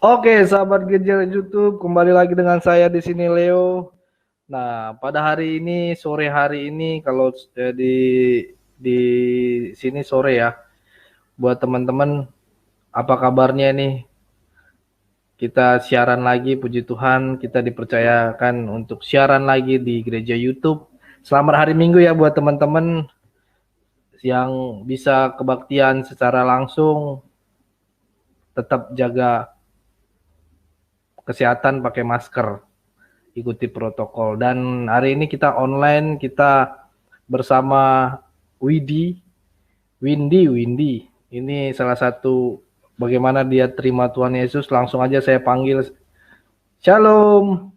Oke, sahabat Gejar YouTube, kembali lagi dengan saya di sini Leo. Nah, pada hari ini, sore hari ini, kalau di sini sore ya, buat teman-teman, apa kabarnya nih? Kita siaran lagi, puji Tuhan, kita dipercayakan untuk siaran lagi di gereja YouTube. Selamat hari Minggu ya buat teman-teman yang bisa kebaktian secara langsung, tetap jaga kesehatan, pakai masker, ikuti protokol. Dan hari ini kita online, kita bersama Widi, Windy. Ini salah satu bagaimana dia terima Tuhan Yesus. Langsung aja saya panggil. Shalom,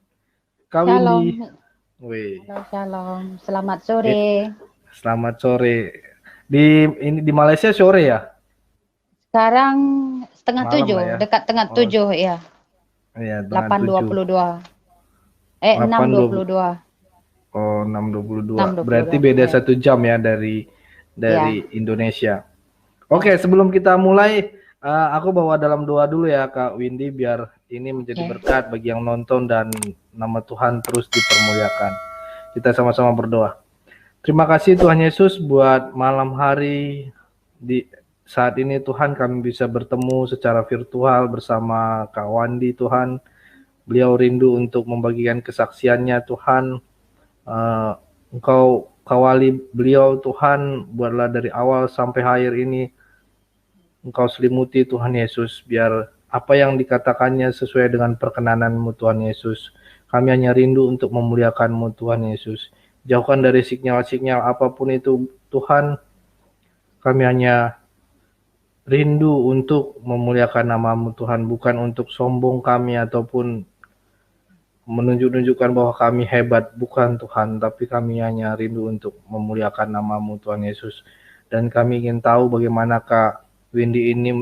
Kak Windy. Shalom, Wih, halo Shalom, selamat sore. selamat sore. Di Malaysia sore ya? Sekarang setengah Malam tujuh, lah ya. dekat tengah Oh, tujuh ya, iya, tengah delapan dua 7. puluh dua, enam dua 8.20. puluh dua, Oh, 6.22. enam dua puluh Berarti dua, beda ya, 1 jam ya dari ya, Indonesia. Oke, ya, sebelum kita mulai, aku bawa dalam doa dulu ya Kak Windy, biar ini menjadi oke, berkat bagi yang nonton dan nama Tuhan terus dipermuliakan. Kita sama-sama berdoa. Terima kasih Tuhan Yesus buat malam hari di saat ini Tuhan kami bisa bertemu secara virtual bersama Kak Wandi Tuhan. Beliau rindu untuk membagikan kesaksiannya Tuhan. Engkau kawali beliau Tuhan, buatlah dari awal sampai akhir ini Engkau selimuti Tuhan Yesus, biar apa yang dikatakannya sesuai dengan perkenananmu Tuhan Yesus. Kami hanya rindu untuk memuliakanmu Tuhan Yesus. Jauhkan dari sinyal-sinyal apapun itu Tuhan, kami hanya rindu untuk memuliakan namamu Tuhan, bukan untuk sombong kami ataupun menunjukkan bahwa kami hebat, bukan Tuhan, tapi kami hanya rindu untuk memuliakan namamu Tuhan Yesus. Dan kami ingin tahu bagaimanakah Windy ini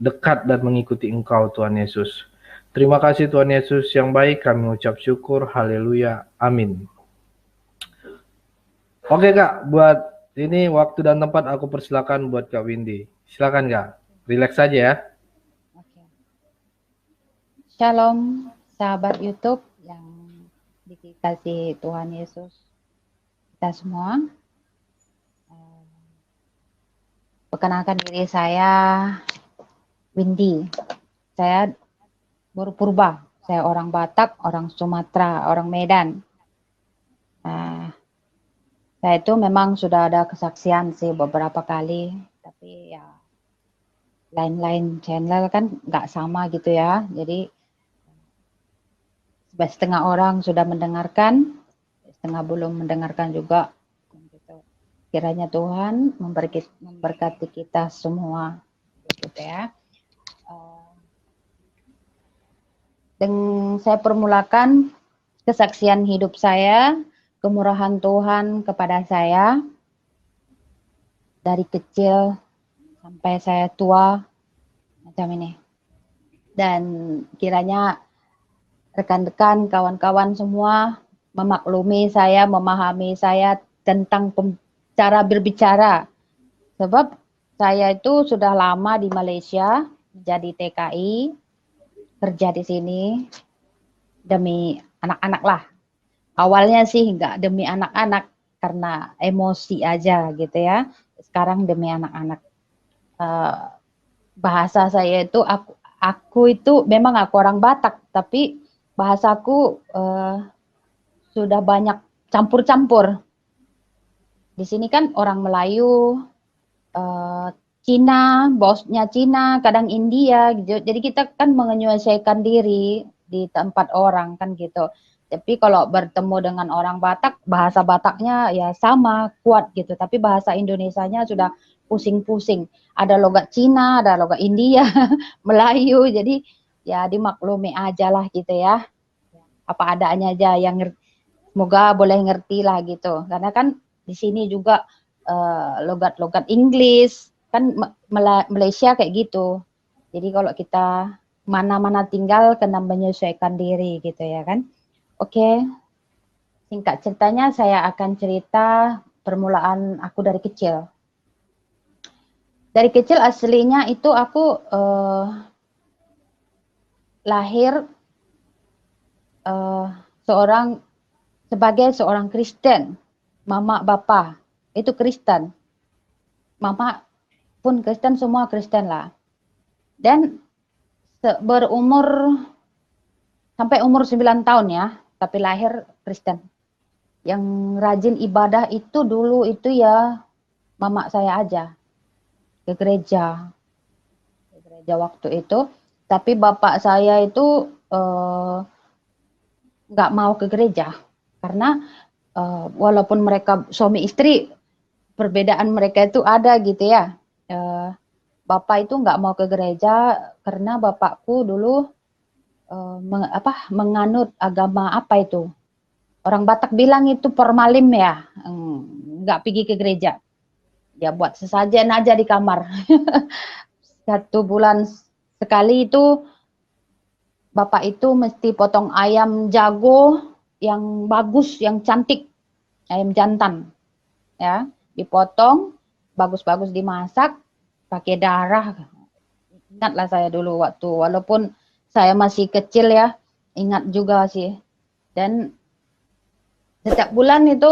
dekat dan mengikuti Engkau Tuhan Yesus. Terima kasih Tuhan Yesus yang baik, kami mengucap syukur, haleluya, amin. Oke Kak, buat ini waktu dan tempat aku persilakan buat Kak Windy. Silakan Kak, relax saja ya. oke. Shalom, sahabat YouTube yang dikasih Tuhan Yesus kita semua. Perkenalkan diri saya Windy. Saya Purba. Saya orang Batak, orang Sumatera, orang Medan. Saya itu memang sudah ada kesaksian sih beberapa kali, tapi ya lain-lain channel kan nggak sama gitu ya. Jadi setengah orang sudah mendengarkan, setengah belum mendengarkan juga. Gitu. Kiranya Tuhan memberkati kita semua, gitu ya. Dan saya permulakan kesaksian hidup saya, kemurahan Tuhan kepada saya dari kecil sampai saya tua macam ini. Dan kiranya rekan-rekan, kawan-kawan semua memaklumi saya, memahami saya tentang cara berbicara. Sebab saya itu sudah lama di Malaysia, jadi TKI, kerja di sini demi anak-anak lah. Awalnya sih nggak demi anak-anak, karena emosi aja gitu ya. Sekarang demi anak-anak. Bahasa saya itu aku itu memang aku orang Batak, tapi bahasaku sudah banyak campur-campur. Di sini kan orang Melayu, Cina, bosnya Cina, kadang India gitu. Jadi kita kan menyesuaikan diri di tempat orang kan gitu. Tapi kalau bertemu dengan orang Batak, bahasa Bataknya ya sama, kuat gitu. Tapi bahasa Indonesianya sudah pusing-pusing. Ada logat Cina, ada logat India, Melayu. Jadi ya dimaklumi aja lah gitu ya. Apa adanya aja yang semoga boleh ngerti lah gitu. Karena kan di sini juga logat-logat Inggris kan Malaysia kayak gitu. Jadi kalau kita mana-mana tinggal kena menyesuaikan diri gitu ya kan. Oke, singkat ceritanya saya akan cerita permulaan aku dari kecil. Dari kecil aslinya itu aku lahir sebagai seorang Kristen. Mama, bapa itu Kristen. Mama pun Kristen, semua Kristen lah. Dan berumur sampai umur 9 tahun ya, tapi lahir Kristen. Yang rajin ibadah itu dulu itu ya mama saya aja ke gereja waktu itu. Tapi bapak saya itu nggak mau ke gereja karena walaupun mereka suami istri, perbedaan mereka itu ada gitu ya. Bapak itu nggak mau ke gereja karena bapakku dulu menganut agama apa itu? Orang Batak bilang itu formalim ya, nggak pergi ke gereja. Dia buat sesajen aja di kamar. 1 bulan sekali itu bapak itu mesti potong ayam jago yang bagus, yang cantik, ayam jantan, ya, dipotong, bagus-bagus dimasak, pakai darah. Ingatlah saya dulu waktu, walaupun saya masih kecil ya, ingat juga sih. Dan setiap bulan itu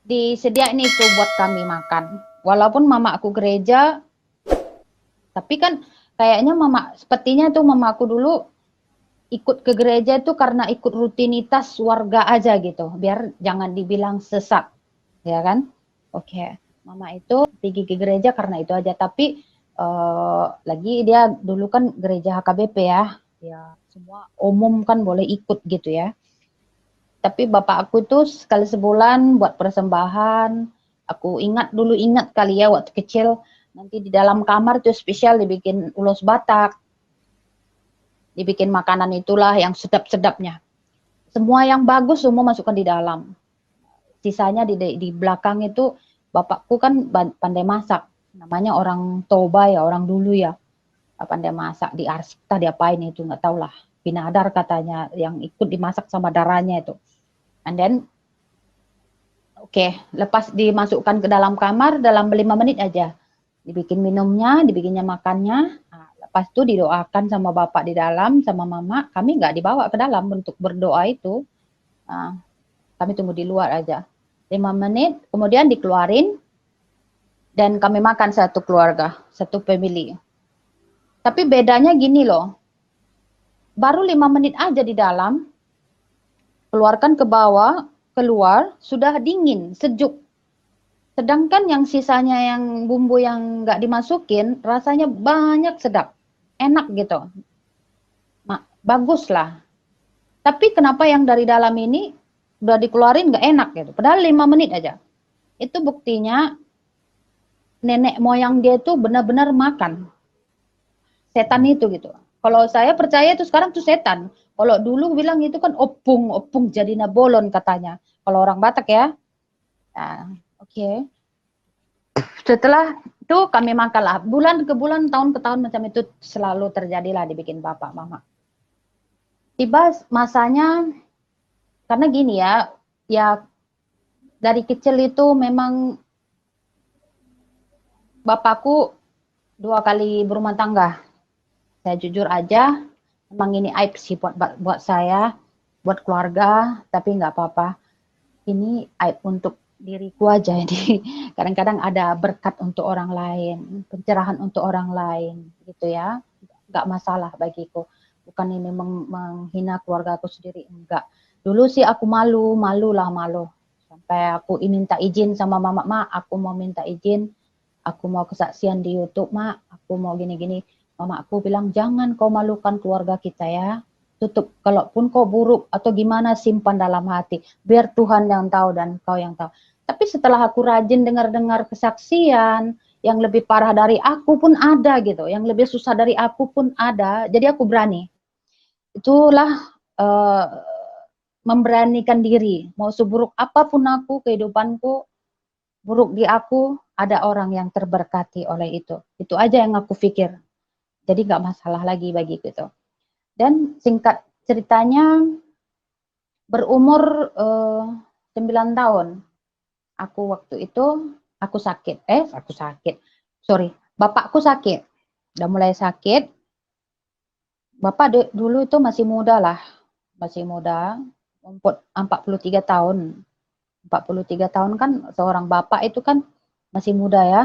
disediain itu buat kami makan. Walaupun mama aku gereja, tapi kan kayaknya sepertinya tuh mama aku dulu ikut ke gereja itu karena ikut rutinitas warga aja gitu, biar jangan dibilang sesat, ya kan? Oke, mama itu pergi ke gereja karena itu aja. Tapi lagi dia dulu kan gereja HKBP ya, semua umum kan boleh ikut gitu ya. Tapi bapak aku tuh sekali sebulan buat persembahan. Aku ingat kali ya waktu kecil, nanti di dalam kamar tuh spesial dibikin ulos Batak. Dibikin makanan itulah yang sedap-sedapnya. Semua yang bagus semua masukkan di dalam. Sisanya di belakang itu bapakku kan pandai masak. Namanya orang Toba ya, orang dulu ya. Pandai masak, diarsik, diapain itu nggak tahu lah. Pinadar katanya yang ikut dimasak sama darahnya itu. And then, lepas dimasukkan ke dalam kamar, dalam 5 menit aja. Dibikin minumnya, dibikinnya makannya. Lepas itu didoakan sama bapak di dalam, sama mama. Kami nggak dibawa ke dalam untuk berdoa itu. Kami tunggu di luar aja. 5 menit, kemudian dikeluarin. Dan kami makan satu keluarga, satu family. Tapi bedanya gini loh. Baru 5 menit aja di dalam, keluarkan ke bawah, keluar, sudah dingin, sejuk. Sedangkan yang sisanya yang bumbu yang nggak dimasukin, rasanya banyak sedap. Enak gitu. Bagus lah. Tapi kenapa yang dari dalam ini udah dikeluarin nggak enak gitu. Padahal 5 menit aja. Itu buktinya nenek moyang dia itu benar-benar makan. Setan itu gitu. Kalau saya percaya itu sekarang tuh setan. Kalau dulu bilang itu kan opung jadi nabolon katanya. Kalau orang Batak ya. Nah, oke. Setelah itu kami makanlah. Bulan ke bulan, tahun ke tahun macam itu selalu terjadilah dibikin bapak mama. Tiba masanya, karena gini ya dari kecil itu memang bapakku 2 kali berumah tangga. Saya jujur aja, memang ini aib sih buat saya, buat keluarga, tapi nggak apa-apa. Ini aib untuk diriku aja. Jadi kadang-kadang ada berkat untuk orang lain, pencerahan untuk orang lain, gitu ya. Nggak masalah bagiku. Bukan ini menghina keluarga aku sendiri, enggak. Dulu sih aku malu. Sampai aku minta izin sama mama, aku mau minta izin, aku mau kesaksian di YouTube, mak, aku mau gini-gini. Mama aku bilang, jangan kau malukan keluarga kita ya. Tutup, kalaupun kau buruk atau gimana, simpan dalam hati. Biar Tuhan yang tahu dan kau yang tahu. Tapi setelah aku rajin dengar-dengar kesaksian, yang lebih parah dari aku pun ada gitu. Yang lebih susah dari aku pun ada. Jadi aku berani. Itulah memberanikan diri. Mau seburuk apapun aku, kehidupanku, buruk di aku, ada orang yang terberkati oleh itu. Itu aja yang aku pikir. Jadi nggak masalah lagi bagiku itu. Dan singkat ceritanya, berumur 9 tahun, aku waktu itu, bapakku sakit. Udah mulai sakit. Bapak dulu itu masih muda lah, masih muda, 43 tahun. 43 tahun kan seorang bapak itu kan masih muda ya.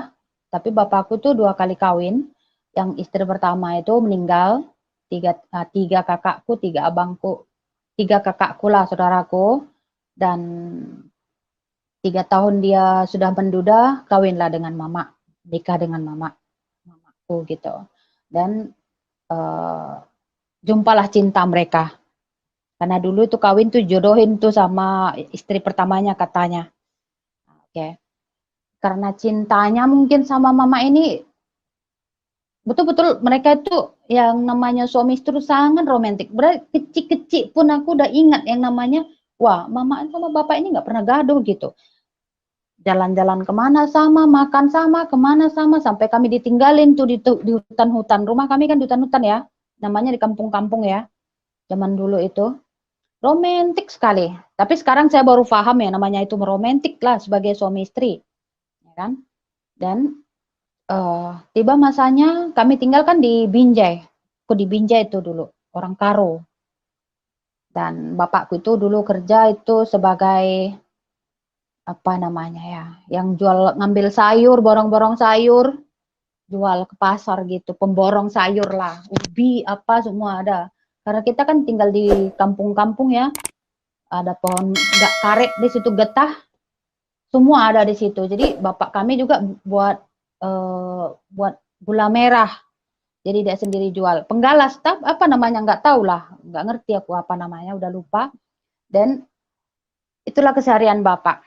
Tapi bapakku tuh 2 kali kawin. Yang istri pertama itu meninggal, tiga kakakku, 3 abangku, 3 kakakku lah saudaraku. Dan 3 tahun dia sudah menduda, kawinlah dengan mama, nikah dengan mamaku gitu. Dan jumpalah cinta mereka. Karena dulu itu kawin tuh jodohin tuh sama istri pertamanya katanya. Oke. Karena cintanya mungkin sama mama ini, betul-betul mereka itu yang namanya suami istri sangat romantis. Berarti kecil-kecil pun aku udah ingat yang namanya, wah mama sama bapak ini nggak pernah gaduh gitu. Jalan-jalan kemana sama, makan sama, kemana sama, sampai kami ditinggalin tuh di hutan-hutan. Rumah kami kan di hutan-hutan ya, namanya di kampung-kampung ya, zaman dulu itu. Romantis sekali. Tapi sekarang saya baru paham ya namanya itu meromantik lah sebagai suami istri, ya kan? Dan tiba masanya kami tinggal kan di Binjai. Aku di Binjai itu dulu, orang Karo. Dan bapakku itu dulu kerja itu sebagai apa namanya ya, yang jual ngambil sayur, borong-borong sayur, jual ke pasar gitu, pemborong sayur lah, ubi apa semua ada. Karena kita kan tinggal di kampung-kampung ya, ada pohon nggak karet di situ getah, semua ada di situ. Jadi bapak kami juga buat gula merah. Jadi dia sendiri jual. Penggalas, apa namanya nggak tahu lah, nggak ngerti aku apa namanya, udah lupa. Dan itulah keseharian bapak.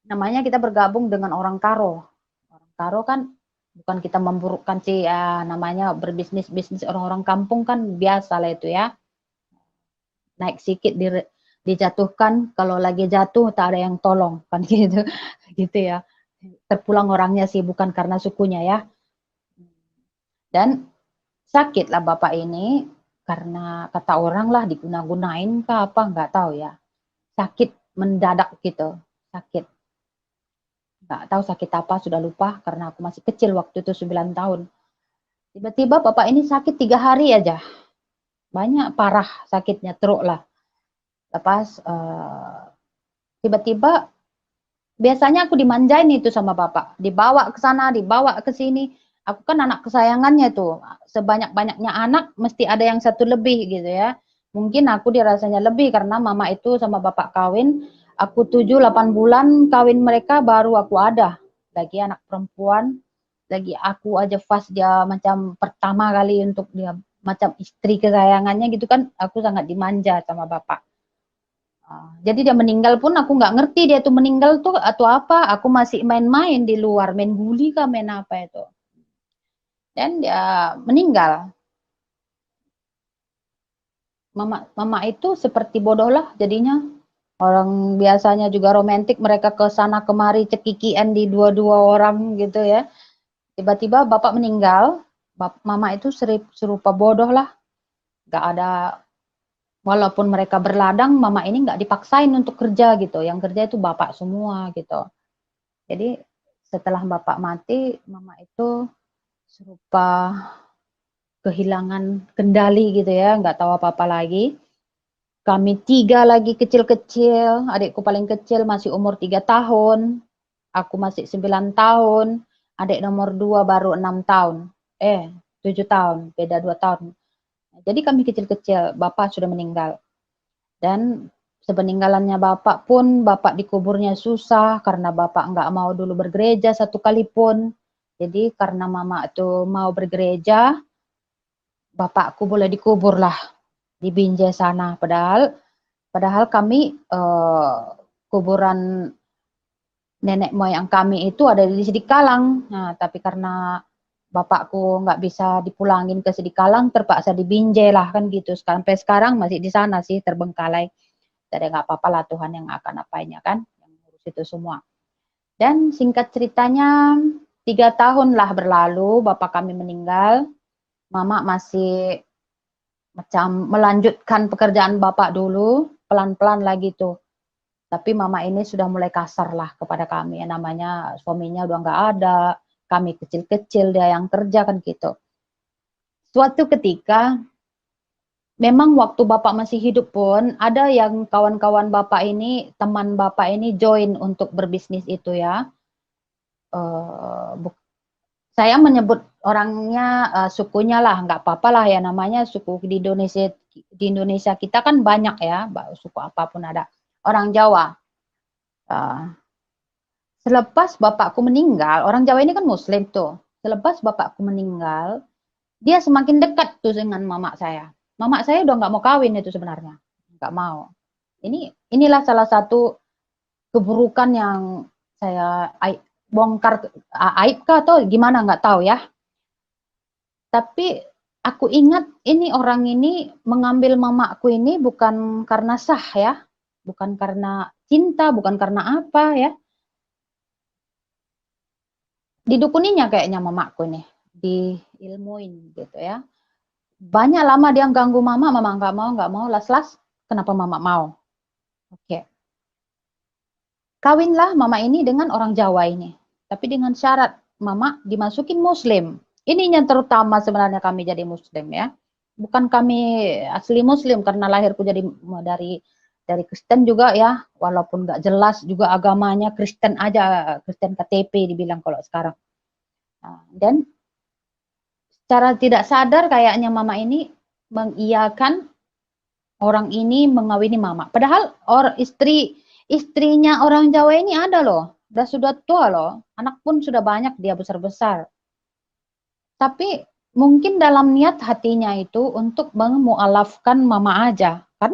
Namanya kita bergabung dengan orang Karo. Orang Karo kan bukan kita memburukkan sih ya, namanya berbisnis-bisnis orang-orang kampung kan biasa lah itu ya. Naik sedikit dijatuhkan, kalau lagi jatuh tak ada yang tolong kan gitu. Gitu ya. Terpulang orangnya sih bukan karena sukunya ya. Dan sakitlah bapak ini karena kata orang lah diguna-gunain ke apa nggak tahu ya. Sakit mendadak gitu, sakit. Nggak tahu sakit apa, sudah lupa karena aku masih kecil waktu itu 9 tahun. Tiba-tiba bapak ini sakit 3 hari aja. Banyak parah sakitnya, teruk lah. Lepas tiba-tiba biasanya aku dimanjain itu sama bapak. Dibawa ke sana, dibawa ke sini. Aku kan anak kesayangannya tuh. Sebanyak-banyaknya anak mesti ada yang satu lebih gitu ya. Mungkin aku dirasanya lebih karena mama itu sama bapak kawin. Aku 7-8 bulan kawin mereka baru aku ada. Lagi anak perempuan. Lagi aku aja fast dia macam pertama kali untuk dia macam istri kesayangannya gitu kan. Aku sangat dimanja sama bapak. Jadi dia meninggal pun aku nggak ngerti dia tuh meninggal tuh atau apa. Aku masih main-main di luar, main guli kah, main apa itu. Dan dia meninggal. Mama itu seperti bodoh lah jadinya. Orang biasanya juga romantis, mereka ke sana kemari cekikian di dua-dua orang gitu ya. Tiba-tiba bapak meninggal, mama itu serupa bodoh lah. Gak ada, walaupun mereka berladang, mama ini nggak dipaksain untuk kerja gitu. Yang kerja itu bapak semua gitu. Jadi setelah bapak mati, mama itu serupa kehilangan kendali gitu ya, nggak tahu apa-apa lagi. Kami 3 lagi kecil-kecil, adikku paling kecil masih umur 3 tahun, aku masih 9 tahun, adik nomor 2 baru 6 tahun, 7 tahun, beda 2 tahun. Jadi kami kecil-kecil, bapak sudah meninggal. Dan sepeninggalannya bapak pun, bapak dikuburnya susah karena bapak nggak mau dulu bergereja satu kali pun. Jadi karena mama itu mau bergereja, bapakku boleh dikubur lah di Binjai sana. Padahal kami kuburan nenek moyang kami itu ada di Sidikalang. Nah, tapi karena bapakku nggak bisa dipulangin ke Sidikalang, terpaksa di Binjai lah kan gitu. Sampai sekarang masih di sana sih terbengkalai. Jadi nggak apa-apa lah Tuhan yang akan apainnya kan, yang ngurus itu semua. Dan singkat ceritanya 3 tahun lah berlalu, bapak kami meninggal, mama masih macam melanjutkan pekerjaan bapak dulu, pelan-pelan lagi tuh. Tapi mama ini sudah mulai kasar lah kepada kami, yang namanya suaminya udah nggak ada, kami kecil-kecil dia yang kerja kan gitu. Suatu ketika memang waktu Bapak masih hidup pun ada yang kawan-kawan Bapak ini, teman Bapak ini join untuk berbisnis itu ya. Uh, saya menyebut orangnya sukunya lah, nggak apa-apa lah ya, namanya suku di Indonesia kita kan banyak ya, suku apapun ada. Orang Jawa. Uh, Selepas bapakku meninggal, orang Jawa ini kan Muslim tuh. Selepas bapakku meninggal, dia semakin dekat tuh dengan mama saya. Mama saya udah nggak mau kawin itu sebenarnya, nggak mau. Inilah salah satu keburukan yang saya bongkar, aib kah atau gimana nggak tahu ya. Tapi aku ingat ini orang ini mengambil mamaku ini bukan karena sah ya, bukan karena cinta, bukan karena apa ya. Didukuninya kayaknya mamaku nih, diilmuin gitu ya. Banyak lama dia ganggu mama nggak mau, las-las, kenapa mama mau? Oke. Kawinlah mama ini dengan orang Jawa ini. Tapi dengan syarat mama dimasukin Muslim. Ini yang terutama sebenarnya kami jadi Muslim ya. Bukan kami asli Muslim karena lahirku jadi dari Kristen juga ya, walaupun nggak jelas juga agamanya, Kristen aja, Kristen KTP dibilang kalau sekarang. Nah, dan secara tidak sadar kayaknya mama ini mengiyakan orang ini mengawini mama. Padahal istrinya orang Jawa ini ada loh, sudah tua loh, anak pun sudah banyak, dia besar-besar. Tapi mungkin dalam niat hatinya itu untuk memualafkan mama aja, kan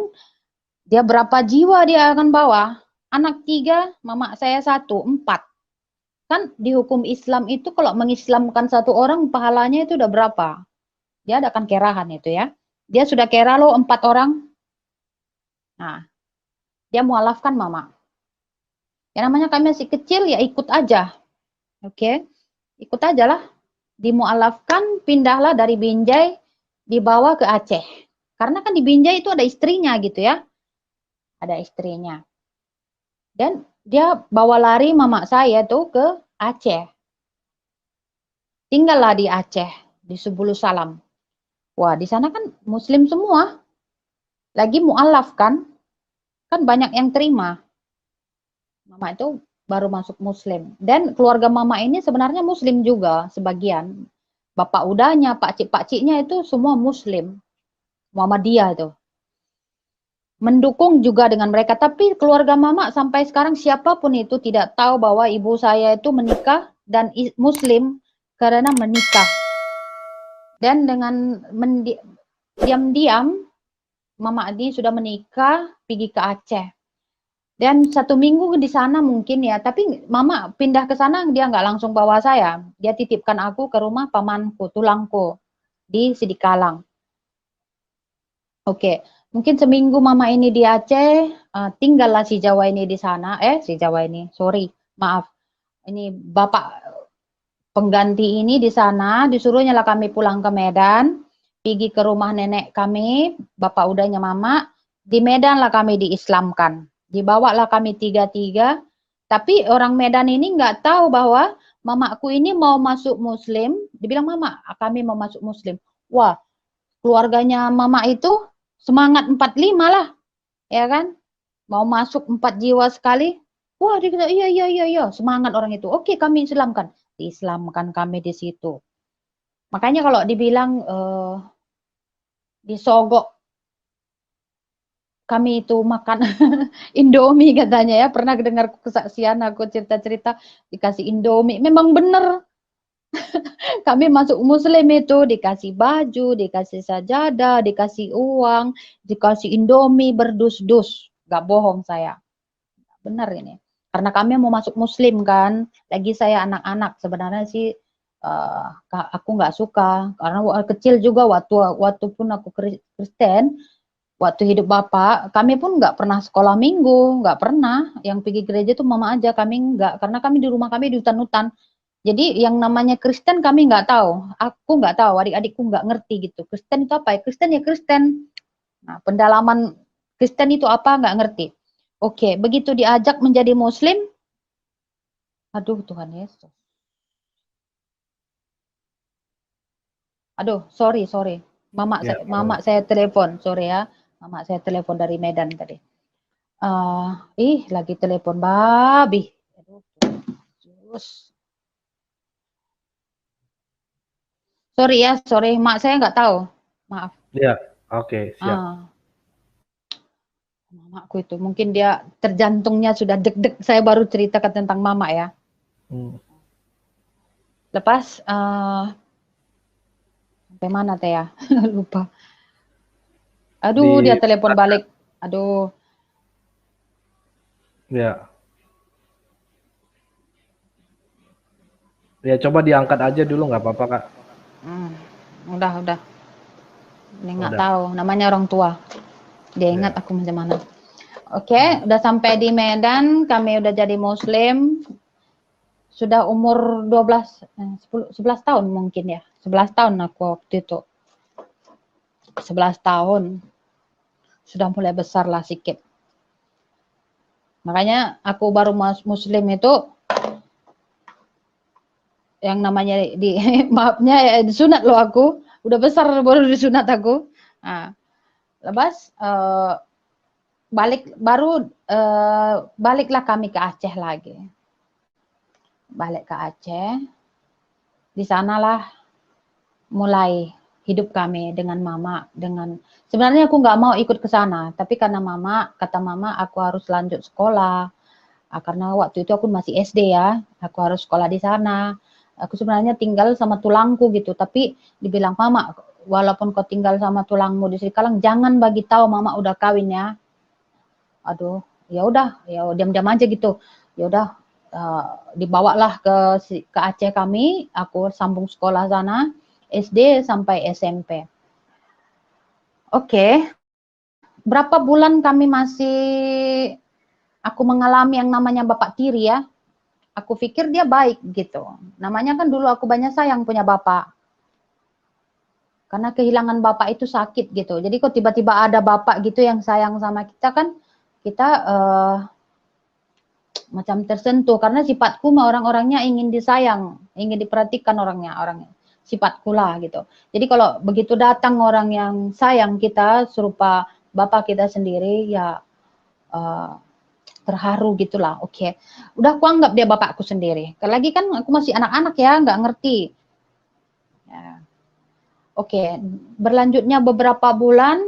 dia berapa jiwa dia akan bawa, anak 3, mama saya 1, 4. Kan di hukum Islam itu kalau mengislamkan satu orang pahalanya itu udah berapa? Dia adakan kerahan itu ya. Dia sudah kera loh 4 orang. Nah, dia mualafkan mama. Ya namanya kami masih kecil ya ikut aja. Oke. Ikut aja lah. Dimualafkan, pindahlah dari Binjai dibawa ke Aceh. Karena kan di Binjai itu ada istrinya gitu ya. Ada istrinya. Dan dia bawa lari mama saya tuh ke Aceh. Tinggallah di Aceh, di Subulu Salam. Wah, di sana kan Muslim semua. Lagi mualaf kan banyak yang terima. Mama itu baru masuk Muslim. Dan keluarga mama ini sebenarnya Muslim juga sebagian. Bapak udahnya, pakcik-pakciknya itu semua Muslim. Muhammadiyah itu. Mendukung juga dengan mereka. Tapi keluarga mama sampai sekarang siapapun itu tidak tahu bahwa ibu saya itu menikah dan Muslim karena menikah. Dan dengan diam-diam Mama Adi sudah menikah, pergi ke Aceh. Dan 1 minggu di sana mungkin ya, tapi mama pindah ke sana dia nggak langsung bawa saya. Dia titipkan aku ke rumah pamanku, tulangku, di Sidikalang. Oke, mungkin seminggu mama ini di Aceh, tinggallah si Jawa ini di sana. Si Jawa ini, sorry, maaf. Ini bapak pengganti ini di sana, disuruhnya lah kami pulang ke Medan, pergi ke rumah nenek kami, bapak udahnya mama, di Medan lah kami diislamkan. Dibawa lah kami 3-3, tapi orang Medan ini nggak tahu bahwa mamaku ini mau masuk Muslim, dibilang mama, kami mau masuk Muslim. Wah, keluarganya mama itu semangat 45 lah, ya kan? Mau masuk 4 jiwa sekali. Wah, dia kata, iya, semangat orang itu. Oke, kami Islamkan. Diislamkan kami di situ. Makanya kalau dibilang disogok kami itu makan Indomie katanya ya, pernah dengar kesaksian aku cerita-cerita dikasih Indomie, memang benar. Kami masuk Muslim itu dikasih baju, dikasih sajadah, dikasih uang, dikasih Indomie berdus-dus, gak bohong saya, benar ini. Karena kami mau masuk Muslim kan, lagi saya anak-anak sebenarnya sih aku nggak suka karena kecil juga waktu pun aku Kristen. Waktu hidup bapak, kami pun nggak pernah sekolah minggu, nggak pernah. Yang pergi gereja tuh mama aja, kami nggak, karena kami di rumah kami di hutan-hutan. Jadi yang namanya Kristen kami nggak tahu. Aku nggak tahu, adik-adikku nggak ngerti gitu. Kristen itu apa ya? Kristen ya Kristen. Nah, pendalaman Kristen itu apa nggak ngerti. Oke, begitu diajak menjadi Muslim, aduh Tuhan Yesus. Aduh, sorry. Ya, Mama saya telepon, sorry ya. Mama saya telepon dari Medan tadi. Lagi telepon babi. Aduh, terus. Sorry ya, sorry. Mak saya nggak tahu. Maaf. ya, oke, siap. Mamaku itu mungkin dia terjantungnya sudah deg-deg. Saya baru ceritakan tentang mama ya. Hmm. Lepas sampai mana teh ya? Lupa. Aduh, Di dia telepon balik. Aduh. Ya, ya coba diangkat aja dulu nggak apa-apa Kak. Udah. Ini nggak Udah. tahu. Namanya orang tua. Dia ingat Ya. aku macam mana. Oke, udah sampai di Medan. Kami udah jadi Muslim. Sudah umur 11 tahun mungkin ya. 11 tahun aku waktu itu. 11 tahun. Sudah mulai besar lah sedikit. Makanya aku baru Muslim itu yang namanya maafnya ya disunat loh aku. Udah besar baru disunat aku. Nah, lepas baliklah kami ke Aceh lagi. Balik ke Aceh. Di sanalah mulai hidup kami dengan mama. Sebenarnya aku nggak mau ikut ke sana, tapi karena kata mama aku harus lanjut sekolah. Karena waktu itu aku masih SD ya, aku harus sekolah di sana. Aku sebenarnya tinggal sama tulangku gitu, tapi dibilang mama, walaupun kau tinggal sama tulangmu di Srikalang, jangan bagi tahu mama udah kawin ya. Aduh, ya udah, ya diam-diam aja gitu. Ya udah, dibawalah ke Aceh kami, aku sambung sekolah sana, SD sampai SMP. Oke, berapa bulan kami aku mengalami yang namanya bapak tiri ya. Aku pikir dia baik gitu. Namanya kan dulu aku banyak sayang punya bapak. Karena kehilangan bapak itu sakit gitu. Jadi kok tiba-tiba ada bapak gitu yang sayang sama kita kan, kita macam tersentuh. Karena sifatku orang-orangnya ingin disayang, ingin diperhatikan orangnya. Sifatku lah gitu. Jadi kalau begitu datang orang yang sayang kita serupa bapak kita sendiri, ya terharu gitulah. Oke, udah aku anggap dia bapakku sendiri. Lagi kan aku masih anak-anak ya, nggak ngerti. Ya. Oke, berlanjutnya beberapa bulan,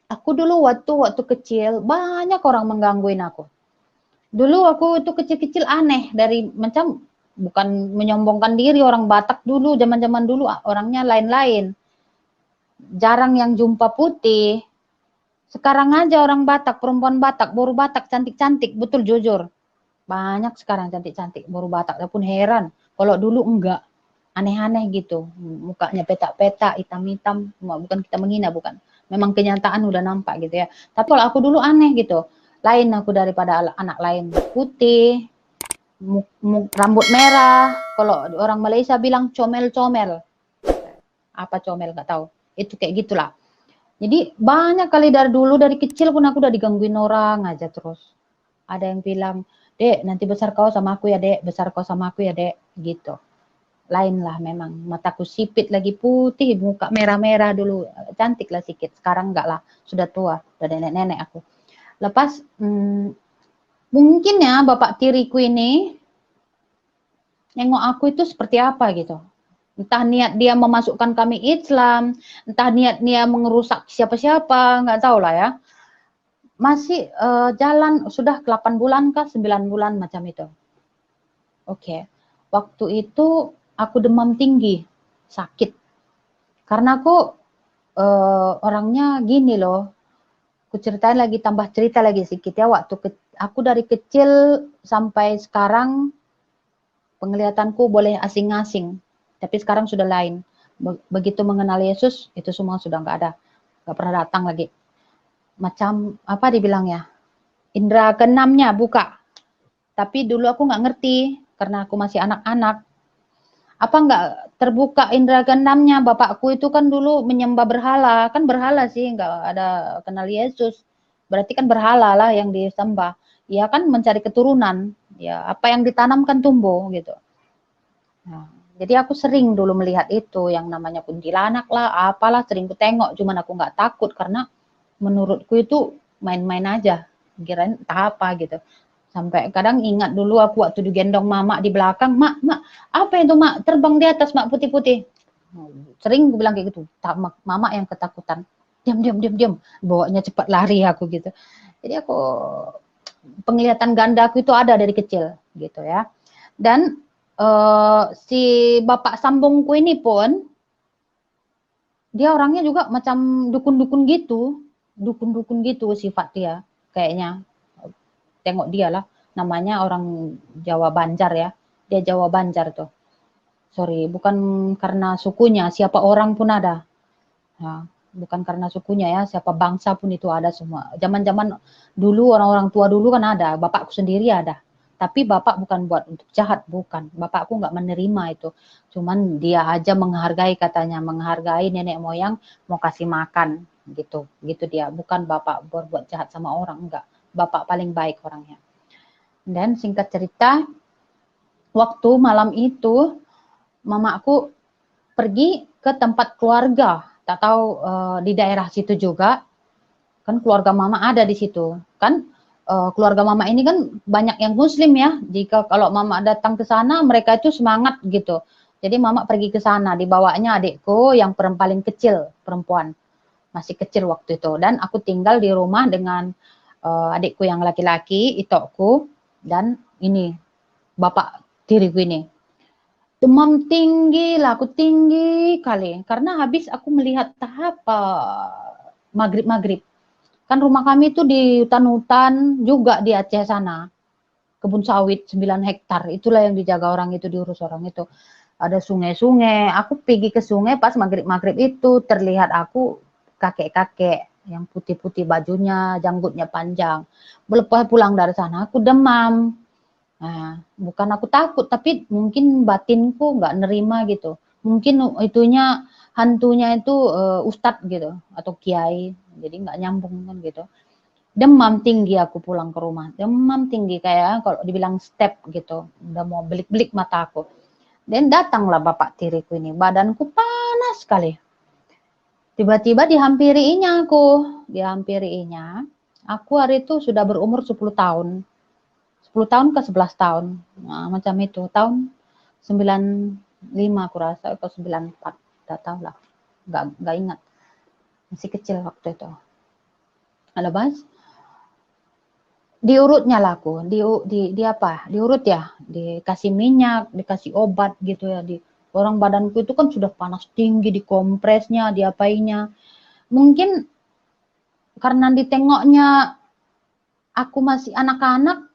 aku dulu waktu kecil banyak orang menggangguin aku. Dulu aku itu kecil-kecil aneh dari macam bukan menyombongkan diri orang Batak dulu, zaman-zaman dulu orangnya lain-lain. Jarang yang jumpa putih. Sekarang aja orang Batak, perempuan Batak, boru Batak cantik-cantik, betul jujur. Banyak sekarang cantik-cantik baru Batak, pun heran. Kalau dulu enggak, aneh-aneh gitu. Mukanya petak-petak, hitam-hitam, bukan kita menghina, bukan. Memang kenyataan udah nampak gitu ya. Tapi kalau aku dulu aneh gitu. Lain aku daripada anak lain. Putih, rambut merah. Kalau orang Malaysia bilang comel-comel. Apa comel nggak tahu. Itu kayak gitulah. Jadi banyak kali dari dulu, dari kecil pun aku udah digangguin orang aja terus. Ada yang bilang, Dek, nanti besar kau sama aku ya, Dek. Besar kau sama aku ya, Dek. Gitu. Lain lah memang. Mataku sipit lagi putih, muka merah-merah dulu. Cantik lah sedikit. Sekarang enggak lah. Sudah tua. Udah nenek-nenek aku. Lepas, mungkin ya bapak tiriku ini nengok aku itu seperti apa gitu. Entah niat dia memasukkan kami Islam, entah niat dia mengerusak siapa-siapa, nggak tahu lah ya. Masih jalan sudah 8 bulan kah 9 bulan macam itu. Oke. Waktu itu aku demam tinggi, sakit. Karena aku orangnya gini loh. Aku ceritain lagi, tambah cerita lagi sedikit ya. Aku dari kecil sampai sekarang penglihatanku boleh asing-asing. Tapi sekarang sudah lain. Begitu mengenal Yesus, itu semua sudah nggak ada. Nggak pernah datang lagi. Macam apa dibilangnya? Indra keenamnya buka. Tapi dulu aku nggak ngerti karena aku masih anak-anak. Apa nggak terbuka indra keenamnya? Bapakku itu kan dulu menyembah berhala, kan berhala sih, nggak ada kenal Yesus. Berarti kan berhala lah yang disembah. Ya kan mencari keturunan. Ya apa yang ditanamkan tumbuh gitu. Nah, Jadi aku sering dulu melihat itu, yang namanya kuntilanak lah, apalah, sering ku tengok, cuman aku nggak takut karena menurutku itu main-main aja, kirain entah apa gitu. Sampai kadang ingat dulu aku waktu digendong mama di belakang, mak, apa itu mak, terbang di atas mak putih-putih. Sering gue bilang kayak gitu, mama yang ketakutan, diam, bawanya cepat lari aku gitu. Jadi aku, penglihatan ganda aku itu ada dari kecil gitu ya. Dan si bapak sambungku ini pun dia orangnya juga macam dukun-dukun gitu sifat dia kayaknya. Tengok dia lah, namanya orang Jawa Banjar ya, dia Jawa Banjar tuh. Sorry, bukan karena sukunya, siapa orang pun ada. Nah, bukan karena sukunya ya, siapa bangsa pun itu ada semua. Zaman-zaman dulu, orang-orang tua dulu kan ada, bapakku sendiri ada. Tapi bapak bukan buat untuk jahat, bukan. Bapakku nggak menerima itu. Cuman dia aja menghargai, katanya, menghargai nenek moyang, mau kasih makan gitu. Gitu dia, bukan bapak buat jahat sama orang, enggak. Bapak paling baik orangnya. Dan singkat cerita, waktu malam itu mamaku pergi ke tempat keluarga, tak tahu di daerah situ juga, kan keluarga mama ada di situ, kan keluarga mama ini kan banyak yang muslim ya, jika kalau mama datang ke sana mereka itu semangat gitu, jadi mama pergi ke sana, dibawanya adikku yang paling kecil, perempuan, masih kecil waktu itu, dan aku tinggal di rumah dengan adikku yang laki-laki, itokku, dan ini bapak tiriku ini. Demam tinggi lah, aku tinggi kali. Karena habis aku melihat tahap maghrib-maghrib. Kan rumah kami itu di hutan-hutan juga di Aceh sana. Kebun sawit 9 hektar. Itulah yang dijaga orang itu, diurus orang itu. Ada sungai-sungai. Aku pergi ke sungai pas maghrib-maghrib itu. Terlihat aku kakek-kakek yang putih-putih bajunya, janggutnya panjang. Lepas pulang dari sana aku demam. Nah, bukan aku takut, tapi mungkin batinku nggak nerima gitu. Mungkin itunya hantunya itu ustadz gitu atau kiai, jadi nggak nyambung kan gitu. Demam tinggi aku pulang ke rumah, demam tinggi kayak kalau dibilang step gitu, udah mau belik-belik mataku. Dan datanglah bapak tiriku ini, badanku panas sekali. Tiba-tiba dihampirinya aku, dihampirinya. Aku hari itu sudah berumur 10 tahun. 10 tahun ke 11 tahun. Nah, macam itu. Tahun 95 aku rasa atau 94. Enggak tahu lah. Enggak ingat. Masih kecil waktu itu. Lepas diurutnya lah aku. Di apa? Diurut ya. Dikasih minyak, dikasih obat gitu ya. Orang badanku itu kan sudah panas tinggi, dikompresnya, diapainya. Mungkin karena ditengoknya aku masih anak-anak,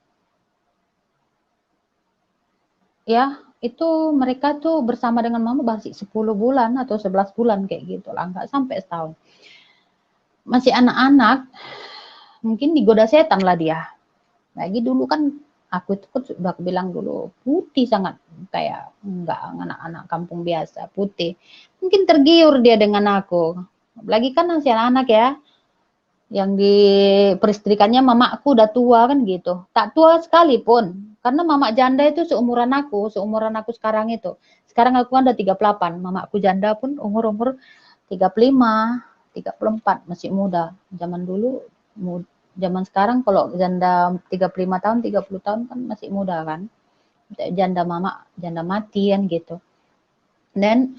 ya, itu mereka tuh bersama dengan mama masih 10 bulan atau 11 bulan kayak gitu lah, nggak sampai setahun. Masih anak-anak, mungkin digoda setan lah dia. Lagi dulu kan aku itu kan sudah aku bilang dulu putih sangat, kayak nggak anak-anak kampung biasa, putih. Mungkin tergiur dia dengan aku. Lagi kan masih anak-anak ya, yang diperistrikannya mamaku udah tua kan gitu. Tak tua sekalipun. Karena mama janda itu seumuran aku sekarang itu. Sekarang aku kan udah 38, mamaku janda pun umur-umur 35, 34, masih muda. Zaman dulu, zaman sekarang kalau janda 35 tahun, 30 tahun kan masih muda kan. Janda mama, janda mati kan gitu. Dan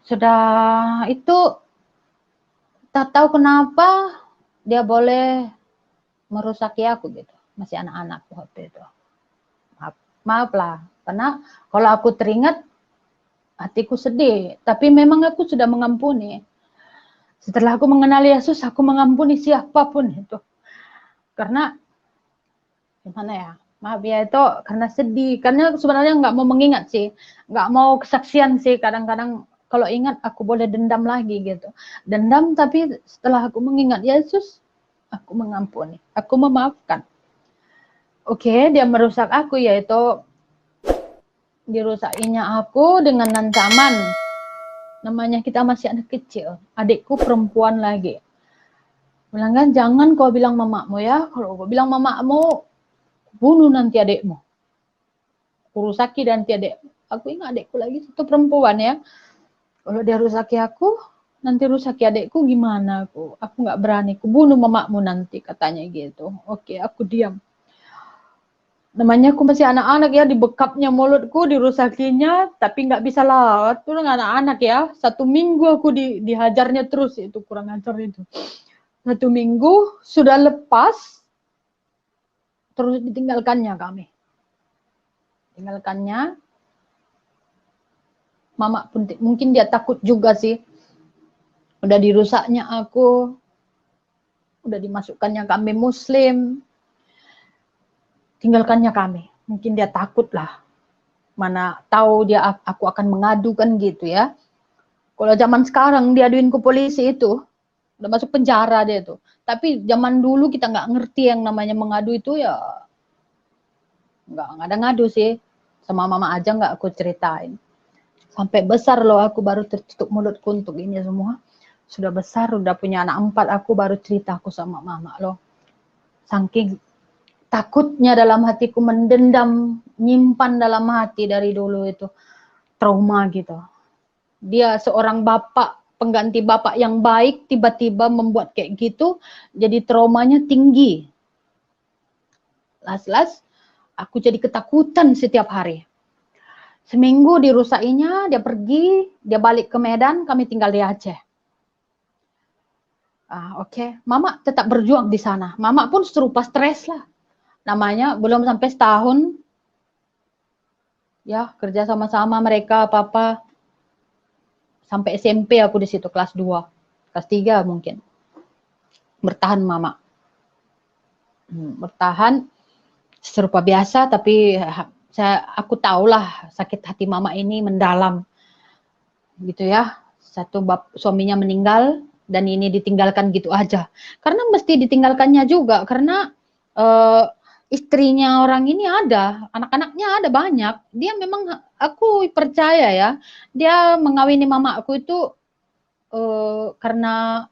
sudah itu tak tahu kenapa dia boleh merusaki aku gitu. Masih anak-anak waktu itu. Maaf lah, karena kalau aku teringat hatiku sedih, tapi memang aku sudah mengampuni. Setelah aku mengenal Yesus, aku mengampuni siapapun itu. Karena gimana ya? Maaf ya itu karena sedih, karena sebenarnya nggak mau mengingat sih, nggak mau kesaksian sih. Kadang-kadang kalau ingat aku boleh dendam lagi gitu, dendam. Tapi setelah aku mengingat Yesus, aku mengampuni, aku memaafkan. Oke, dia merusak aku, yaitu dirusakinya aku dengan ancaman. Namanya kita masih anak kecil, adikku perempuan lagi. Bilang kan, jangan kau bilang mamamu ya, kalau kau bilang mamamu, bunuh nanti adikmu. aku rusaki dan adik. Aku ingat adikku lagi satu perempuan ya. Kalau dia rusaki aku, nanti rusaki adikku gimana aku? Aku nggak berani, aku bunuh mamamu nanti katanya gitu. Oke, aku diam. Namanya aku masih anak-anak ya, dibekapnya mulutku, dirusakinya, tapi nggak bisa lawat. Itu anak-anak ya. 1 minggu aku dihajarnya terus, itu kurang ajar itu. 1 minggu sudah lepas, terus ditinggalkannya kami. Tinggalkannya, mama pun mungkin dia takut juga sih. Udah dirusaknya aku, udah dimasukkannya kami muslim, tinggalkannya kami. Mungkin dia takut lah. Mana tahu dia aku akan mengadukan gitu ya. Kalau zaman sekarang diaduin ke polisi itu, udah masuk penjara dia tuh. Tapi zaman dulu kita nggak ngerti yang namanya mengadu itu ya, nggak ada ngadu sih. Sama mama aja nggak aku ceritain. Sampai besar loh aku baru tertutup mulutku untuk ini semua. Sudah besar, udah punya anak 4, aku baru cerita aku sama mama loh. Saking takutnya dalam hatiku, mendendam, nyimpan dalam hati dari dulu itu. Trauma gitu. Dia seorang bapak, pengganti bapak yang baik, tiba-tiba membuat kayak gitu, jadi traumanya tinggi. Las-las, aku jadi ketakutan setiap hari. Seminggu dirusakinya, dia pergi, dia balik ke Medan, kami tinggal di Aceh. Oke. Mama tetap berjuang di sana. Mama pun serupa stres lah. Namanya belum sampai setahun. Ya, kerja sama-sama mereka apa-apa. Sampai SMP aku di situ, kelas 2. Kelas 3 mungkin. Bertahan mama. Bertahan serupa biasa, tapi aku tahulah sakit hati mama ini mendalam. Gitu ya. Satu suaminya meninggal, dan ini ditinggalkan gitu aja. Karena mesti ditinggalkannya juga, karena istrinya orang ini ada, anak-anaknya ada banyak. Dia memang, aku percaya ya, dia mengawini mama aku itu karena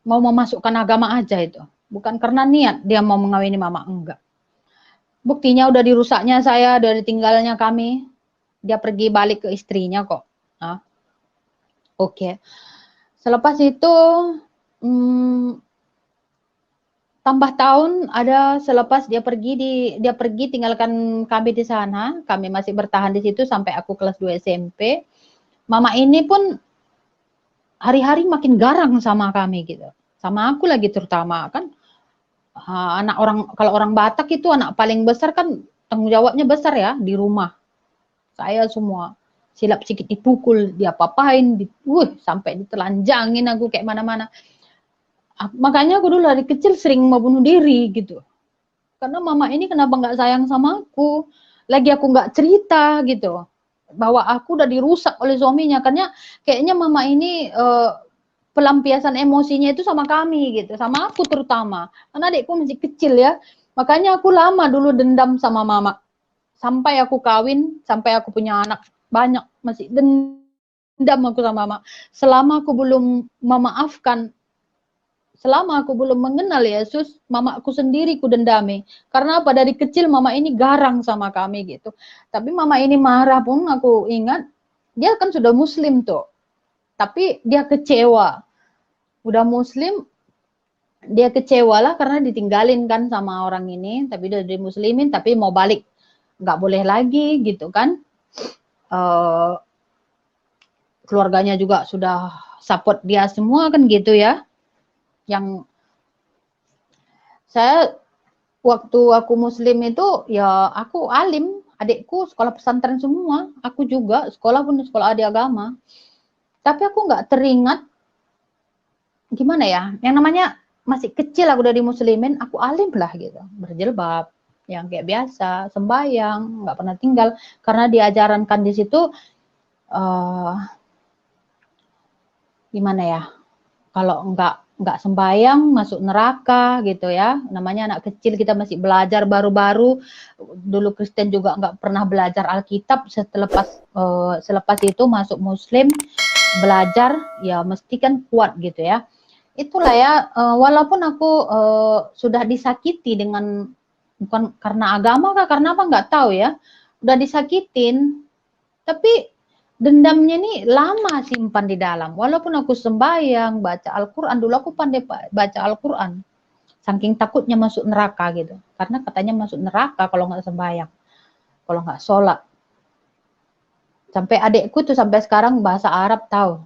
mau memasukkan agama aja itu. Bukan karena niat dia mau mengawini mama, enggak. Buktinya udah dirusaknya saya, udah ditinggalnya kami. Dia pergi balik ke istrinya kok. Oke. Selepas itu, tambah tahun ada selepas dia pergi tinggalkan kami di sana, kami masih bertahan di situ sampai aku kelas 2 SMP. Mama ini pun hari-hari makin garang sama kami gitu. Sama aku lagi terutama kan. Anak orang, kalau orang Batak itu anak paling besar kan tanggung jawabnya besar ya di rumah. Saya semua silap sedikit dipukul, dia papain, sampai ditelanjangin aku kayak mana-mana. Makanya aku dulu dari kecil sering mau bunuh diri gitu. Karena mama ini kenapa nggak sayang sama aku. Lagi aku nggak cerita gitu. Bahwa aku udah dirusak oleh suaminya. Karena kayaknya mama ini pelampiasan emosinya itu sama kami gitu. Sama aku terutama. Karena adikku masih kecil ya. Makanya aku lama dulu dendam sama mama. Sampai aku kawin, sampai aku punya anak banyak. Masih dendam aku sama mama. Selama aku belum memaafkan, selama aku belum mengenal Yesus, mama aku sendiri ku dendami. Karena apa? Dari kecil mama ini garang sama kami gitu. Tapi mama ini marah pun aku ingat, dia kan sudah muslim tuh. Tapi dia kecewa. Udah muslim, dia kecewa lah karena ditinggalin kan sama orang ini. Tapi udah di muslimin, tapi mau balik. Nggak boleh lagi gitu kan. Keluarganya juga sudah support dia semua kan gitu ya. Yang saya waktu aku muslim itu ya aku alim, adikku sekolah pesantren semua, aku juga sekolah pun sekolah adik agama. Tapi aku nggak teringat gimana ya, yang namanya masih kecil aku udah dimuslimin, aku alim lah gitu, berjilbab, yang kayak biasa, sembahyang, nggak pernah tinggal karena diajarankan di situ gimana ya, kalau nggak sembahyang masuk neraka gitu ya. Namanya anak kecil, kita masih belajar baru-baru. Dulu Kristen juga nggak pernah belajar Alkitab. Selepas itu masuk Muslim, belajar ya mesti kan kuat gitu ya. Itulah ya, walaupun aku sudah disakiti dengan, bukan karena agama kah, karena apa nggak tahu ya. udah disakitin, tapi dendamnya nih lama simpan di dalam. Walaupun aku sembahyang, baca Al-Quran, dulu aku pandai baca Al-Quran. Saking takutnya masuk neraka gitu. Karena katanya masuk neraka kalau nggak sembahyang, kalau nggak sholat. Sampai adekku tuh sampai sekarang bahasa Arab tahu.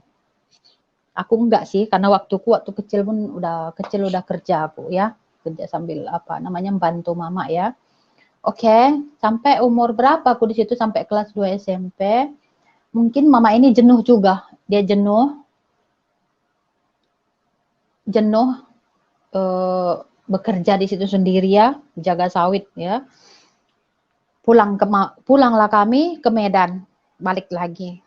Aku enggak sih, karena waktu kecil pun udah kerja aku ya. Kerja sambil apa namanya bantu mama ya. Oke, sampai umur berapa aku di situ, sampai kelas 2 SMP. Mungkin mama ini jenuh juga. Dia jenuh bekerja di situ sendiri ya, jaga sawit ya. Pulanglah kami ke Medan, balik lagi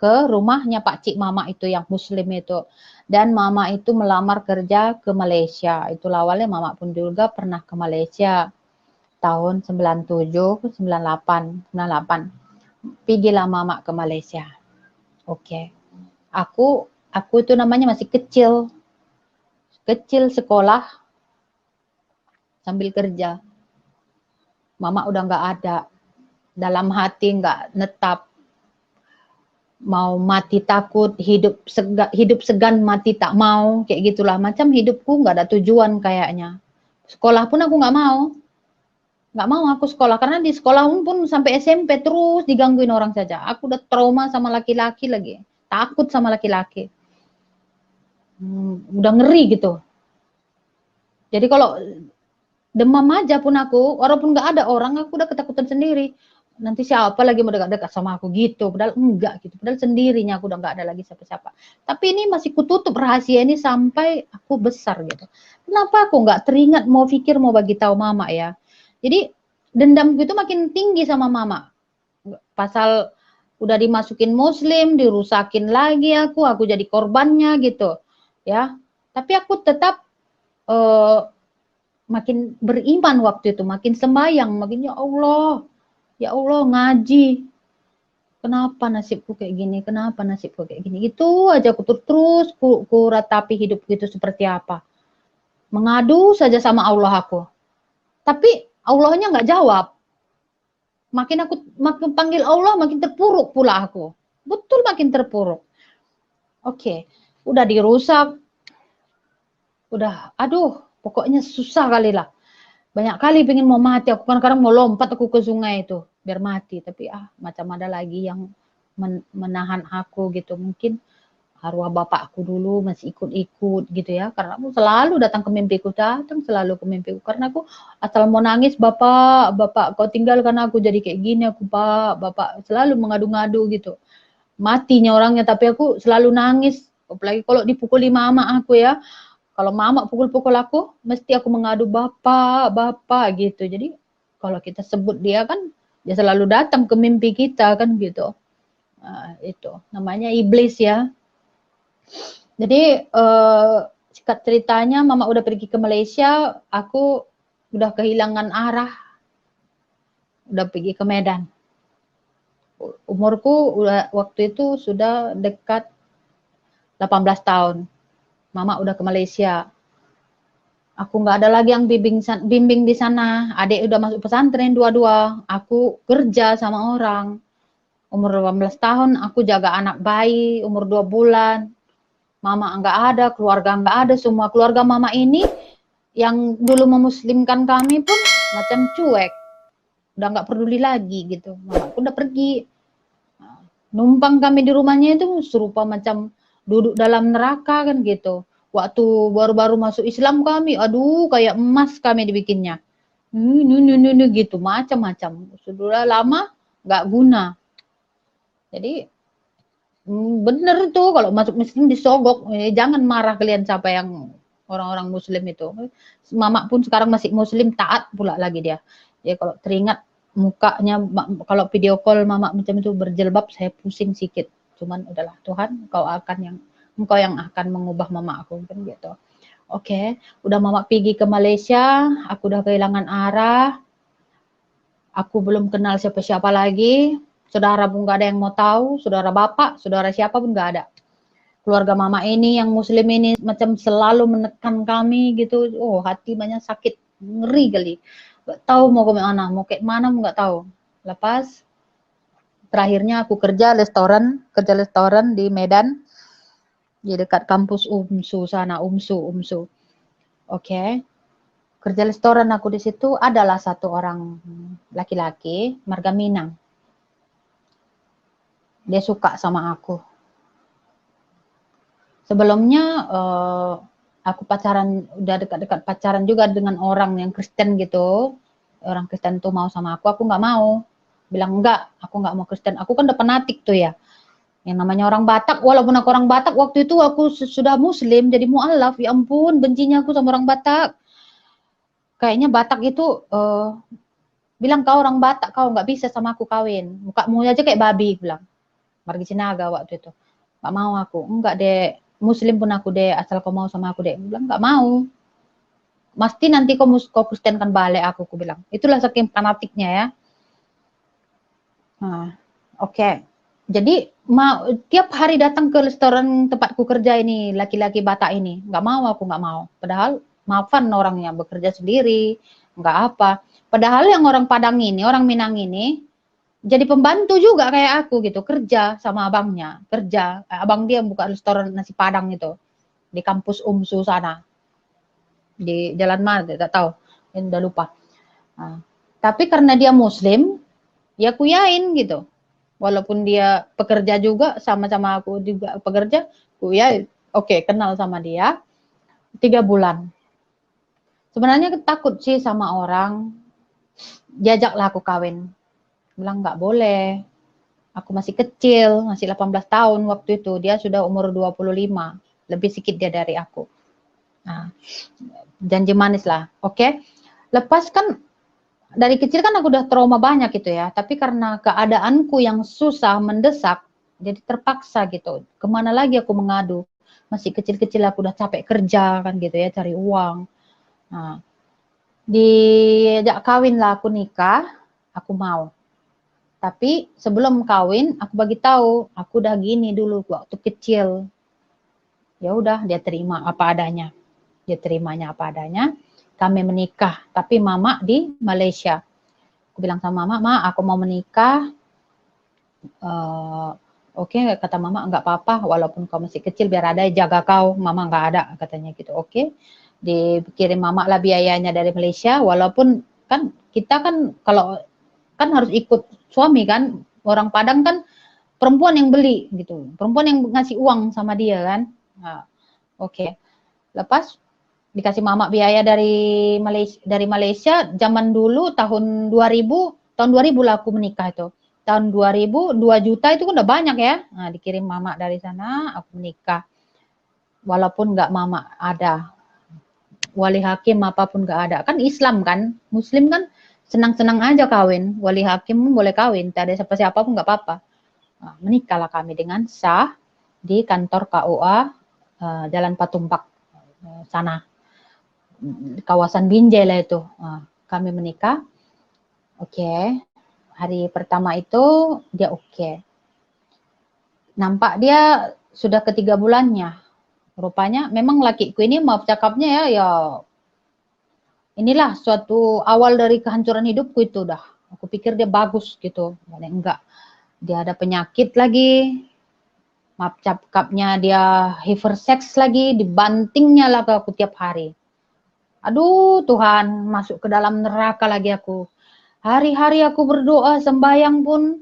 ke rumahnya Pak Cik Mama itu yang Muslim itu. Dan Mama itu melamar kerja ke Malaysia. Itulah awalnya Mama pun juga pernah ke Malaysia tahun 97, 98. Pergilah Mama ke Malaysia. Oke. Aku itu namanya masih kecil sekolah sambil kerja. Mama udah nggak ada. Dalam hati nggak netap. Mau mati takut, hidup segan mati tak mau, kayak gitulah. Macam hidupku nggak ada tujuan kayaknya. Sekolah pun aku nggak mau. Nggak mau aku sekolah, karena di sekolah pun sampai SMP terus digangguin orang saja. Aku udah trauma sama laki-laki lagi. Takut sama laki-laki. Udah ngeri gitu. Jadi kalau demam aja pun aku, walaupun nggak ada orang, aku udah ketakutan sendiri. Nanti siapa lagi mau dekat-dekat sama aku gitu, padahal enggak gitu, padahal sendirinya aku udah nggak ada lagi siapa-siapa. Tapi ini masih kututup rahasia ini sampai aku besar gitu. Kenapa aku nggak teringat mau pikir mau bagi tahu mama ya? Jadi dendamku itu makin tinggi sama mama. Pasal udah dimasukin Muslim, dirusakin lagi aku jadi korbannya gitu, ya. Tapi aku tetap makin beriman waktu itu, makin sembahyang, makin ya Allah ngaji. Kenapa nasibku kayak gini? Kenapa nasibku kayak gini? Itu aja aku terus ku ratapi hidup itu seperti apa. Mengadu saja sama Allah aku. Tapi Allahnya nggak jawab. Makin panggil Allah, makin terpuruk pula aku. Betul makin terpuruk. Oke, udah dirusak. Udah, aduh, pokoknya susah kali lah. Banyak kali pengen mau mati, aku kadang-kadang mau lompat aku ke sungai itu biar mati, tapi macam ada lagi yang menahan aku gitu. Mungkin arwah bapakku dulu masih ikut-ikut gitu ya, karena aku selalu datang ke mimpiku, karena aku asal mau nangis, bapak kau tinggalkan aku jadi kayak gini, bapak selalu mengadu-ngadu gitu, matinya orangnya, tapi aku selalu nangis. Apalagi kalau dipukuli mama aku ya, kalau mama pukul-pukul aku, mesti aku mengadu bapak gitu. Jadi kalau kita sebut dia kan, dia selalu datang ke mimpi kita kan gitu. Itu namanya iblis ya. Jadi singkat ceritanya, mama udah pergi ke Malaysia, aku udah kehilangan arah, udah pergi ke Medan. Umurku waktu itu sudah dekat 18 tahun. Mama udah ke Malaysia. Aku nggak ada lagi yang bimbing di sana. Adik udah masuk pesantren dua-dua. Aku kerja sama orang. Umur 18 tahun aku jaga anak bayi umur 2 bulan. Mama nggak ada, keluarga nggak ada. Semua keluarga mama ini yang dulu memuslimkan kami pun macam cuek. Udah nggak peduli lagi gitu. Mama aku udah pergi. Numpang kami di rumahnya itu serupa macam duduk dalam neraka kan gitu. Waktu baru-baru masuk Islam kami, aduh kayak emas kami dibikinnya. Gitu, macam-macam. Sudah lama nggak guna. Jadi bener tuh kalau masuk Muslim disogok. Jangan marah kalian siapa yang orang-orang Muslim itu. Mama pun sekarang masih Muslim, taat pula lagi dia. Jadi kalau teringat mukanya, kalau video call mama macam itu berjilbab, saya pusing sedikit. Cuman udahlah, Tuhan engkau yang akan mengubah mama aku kan gitu. Oke, udah mama pergi ke Malaysia, aku udah kehilangan arah. Aku belum kenal siapa-siapa lagi. Saudara pun gak ada yang mau tahu, saudara bapak, saudara siapa pun gak ada. Keluarga mama ini yang Muslim ini macam selalu menekan kami gitu. Oh, hati banyak sakit, ngeri kali. Gak tahu mau ke mana, mau kayak mana nggak tahu. Lepas terakhirnya aku kerja restoran di Medan, di dekat kampus UMSU sana, UMSU. Oke. Kerja restoran aku di situ, adalah satu orang laki-laki marga Minang. Dia suka sama aku. Sebelumnya aku udah dekat-dekat pacaran juga dengan orang yang Kristen gitu. Orang Kristen tuh mau sama aku nggak mau. Bilang enggak, aku nggak mau Kristen. Aku kan udah fanatik tuh ya. Yang namanya orang Batak, walaupun aku orang Batak, waktu itu aku sudah Muslim, jadi mualaf. Ya ampun, bencinya aku sama orang Batak. Kayaknya Batak itu bilang kau orang Batak, kau nggak bisa sama aku kawin. Mukamu aja kayak babi, bilang. Margi Sinaga waktu itu. Nggak mau aku. Enggak deh, Muslim pun aku deh, asal kau mau sama aku deh. Bilang nggak mau. Mesti nanti kau Kristenkan balik aku bilang. Itulah saking fanatiknya ya. Nah, oke. Jadi tiap hari datang ke restoran tempatku kerja ini, laki-laki Batak ini. Nggak mau, aku nggak mau. Padahal maafan orangnya, bekerja sendiri, nggak apa. Padahal yang orang Padang ini, orang Minang ini, jadi pembantu juga kayak aku gitu, kerja sama abangnya, kerja. Abang dia buka restoran nasi Padang itu, di kampus UMSU sana. Di jalan mana, tidak tahu, udah lupa. Nah, tapi karena dia Muslim, ya kuyain gitu. Walaupun dia pekerja juga, sama-sama aku juga pekerja, kuyain. Oke, kenal sama dia 3 bulan. Sebenarnya takut sih sama orang, diajaklah aku kawin. Bilang nggak boleh, aku masih kecil, masih 18 tahun waktu itu. Dia sudah umur 25, lebih sedikit dia dari aku. Nah, janji manis lah, oke. Lepas kan dari kecil kan aku udah trauma banyak gitu ya, tapi karena keadaanku yang susah, mendesak, jadi terpaksa gitu. Kemana lagi aku mengadu? Masih kecil-kecil aku udah capek kerja kan gitu ya, cari uang. Nah, diajak kawin lah, aku nikah, aku mau. Tapi sebelum kawin, aku bagi tahu, aku udah gini dulu waktu kecil. Ya udah, dia terima apa adanya. Dia terimanya apa adanya. Kami menikah, tapi mama di Malaysia. Aku bilang sama mama, Ma, aku mau menikah. Oke, kata mama, enggak apa-apa, walaupun kau masih kecil, biar ada yang jaga kau. Mama enggak ada, katanya gitu. Oke, dikirim mama lah biayanya dari Malaysia, walaupun kan kita kan kalau kan harus ikut suami kan, orang Padang kan perempuan yang beli gitu, perempuan yang ngasih uang sama dia kan. Nah, oke. Lepas dikasih mama biaya dari Malaysia zaman dulu tahun 2000 lah aku menikah itu. Tahun 2000 2 juta itu kan udah banyak ya. Nah, dikirim mama dari sana, aku menikah. Walaupun nggak mama ada. Wali hakim apapun nggak ada. Kan Islam kan, Muslim kan senang-senang aja kawin. Wali hakim pun boleh kawin, tak ada siapa-siapa pun nggak apa-apa. Nah, menikahlah kami dengan sah di kantor KUA Jalan Patumpak sana, kawasan Binjai lah itu. Nah, kami menikah. Oke. Hari pertama itu dia oke. Nampak dia sudah ke-3 bulannya. Rupanya memang lakiku ini, maaf cakapnya ya inilah suatu awal dari kehancuran hidupku itu dah. Aku pikir dia bagus gitu. Enggak. Dia ada penyakit lagi. Maaf cakapnya dia hiperseks lagi, dibantingnya lah ke aku tiap hari. Aduh Tuhan, masuk ke dalam neraka lagi aku. Hari-hari aku berdoa, sembahyang pun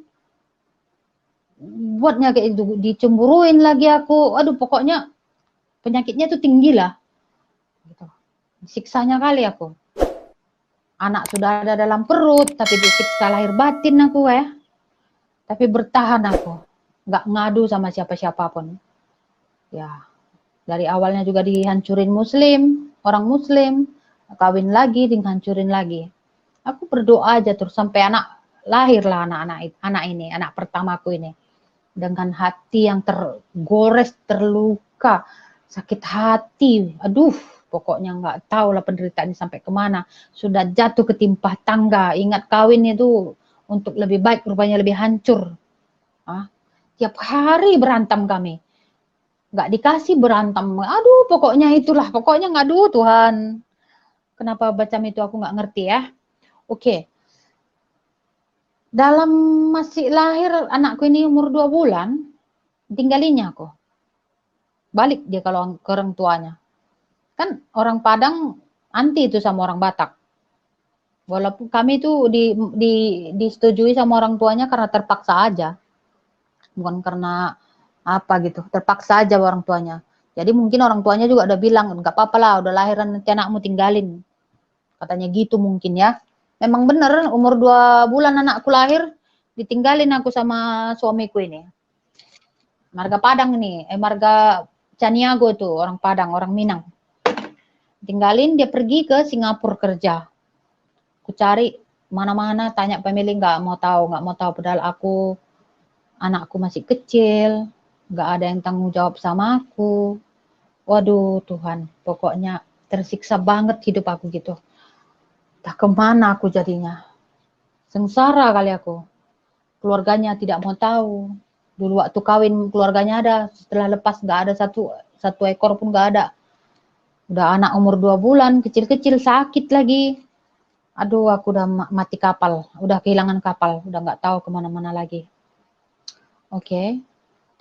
buatnya kayak itu, dicemburuin lagi aku. Aduh pokoknya penyakitnya itu tinggi lah. Gitu. Siksanya kali aku. Anak sudah ada dalam perut, tapi disiksa lahir batin aku ya. Tapi bertahan aku. Nggak ngadu sama siapa-siapa pun. Ya, dari awalnya juga dihancurin Muslim, orang Muslim, kawin lagi, dihancurin lagi. Aku berdoa aja terus sampai lahirlah anak ini, anak pertamaku ini. Dengan hati yang tergores, terluka, sakit hati. Aduh, pokoknya nggak tahu lah penderitaannya sampai kemana. Sudah jatuh ketimpa tangga. Ingat kawin itu untuk lebih baik, rupanya lebih hancur. Tiap hari berantem kami. Nggak dikasih berantem. Aduh, pokoknya itulah. Pokoknya ngadu Tuhan. Kenapa macam itu aku nggak ngerti ya. Oke. Dalam masih lahir anakku ini umur 2 bulan, tinggalinnya aku. Balik dia kalau ke orang tuanya. Kan orang Padang anti itu sama orang Batak. Walaupun kami itu disetujui sama orang tuanya karena terpaksa aja. Bukan karena apa gitu, terpaksa aja orang tuanya. Jadi mungkin orang tuanya juga udah bilang, nggak apa-apa lah, udah lahiran nanti anakmu tinggalin. Katanya gitu mungkin ya. Memang bener, umur 2 bulan anakku lahir, ditinggalin aku sama suamiku ini. Marga Padang ini, marga Caniago tuh, orang Padang, orang Minang. Tinggalin dia pergi ke Singapura kerja. Aku cari mana-mana, tanya pemilik nggak mau tahu. Padahal anakku masih kecil, nggak ada yang tanggung jawab sama aku. Waduh Tuhan, pokoknya tersiksa banget hidup aku gitu. Tak kemana aku jadinya. Sengsara kali aku. Keluarganya tidak mau tahu. Dulu waktu kawin keluarganya ada, setelah lepas nggak ada satu ekor pun nggak ada. Udah anak umur 2 bulan, kecil-kecil sakit lagi. Aduh, aku udah mati kapal, udah kehilangan kapal, udah nggak tahu kemana-mana lagi. Oke,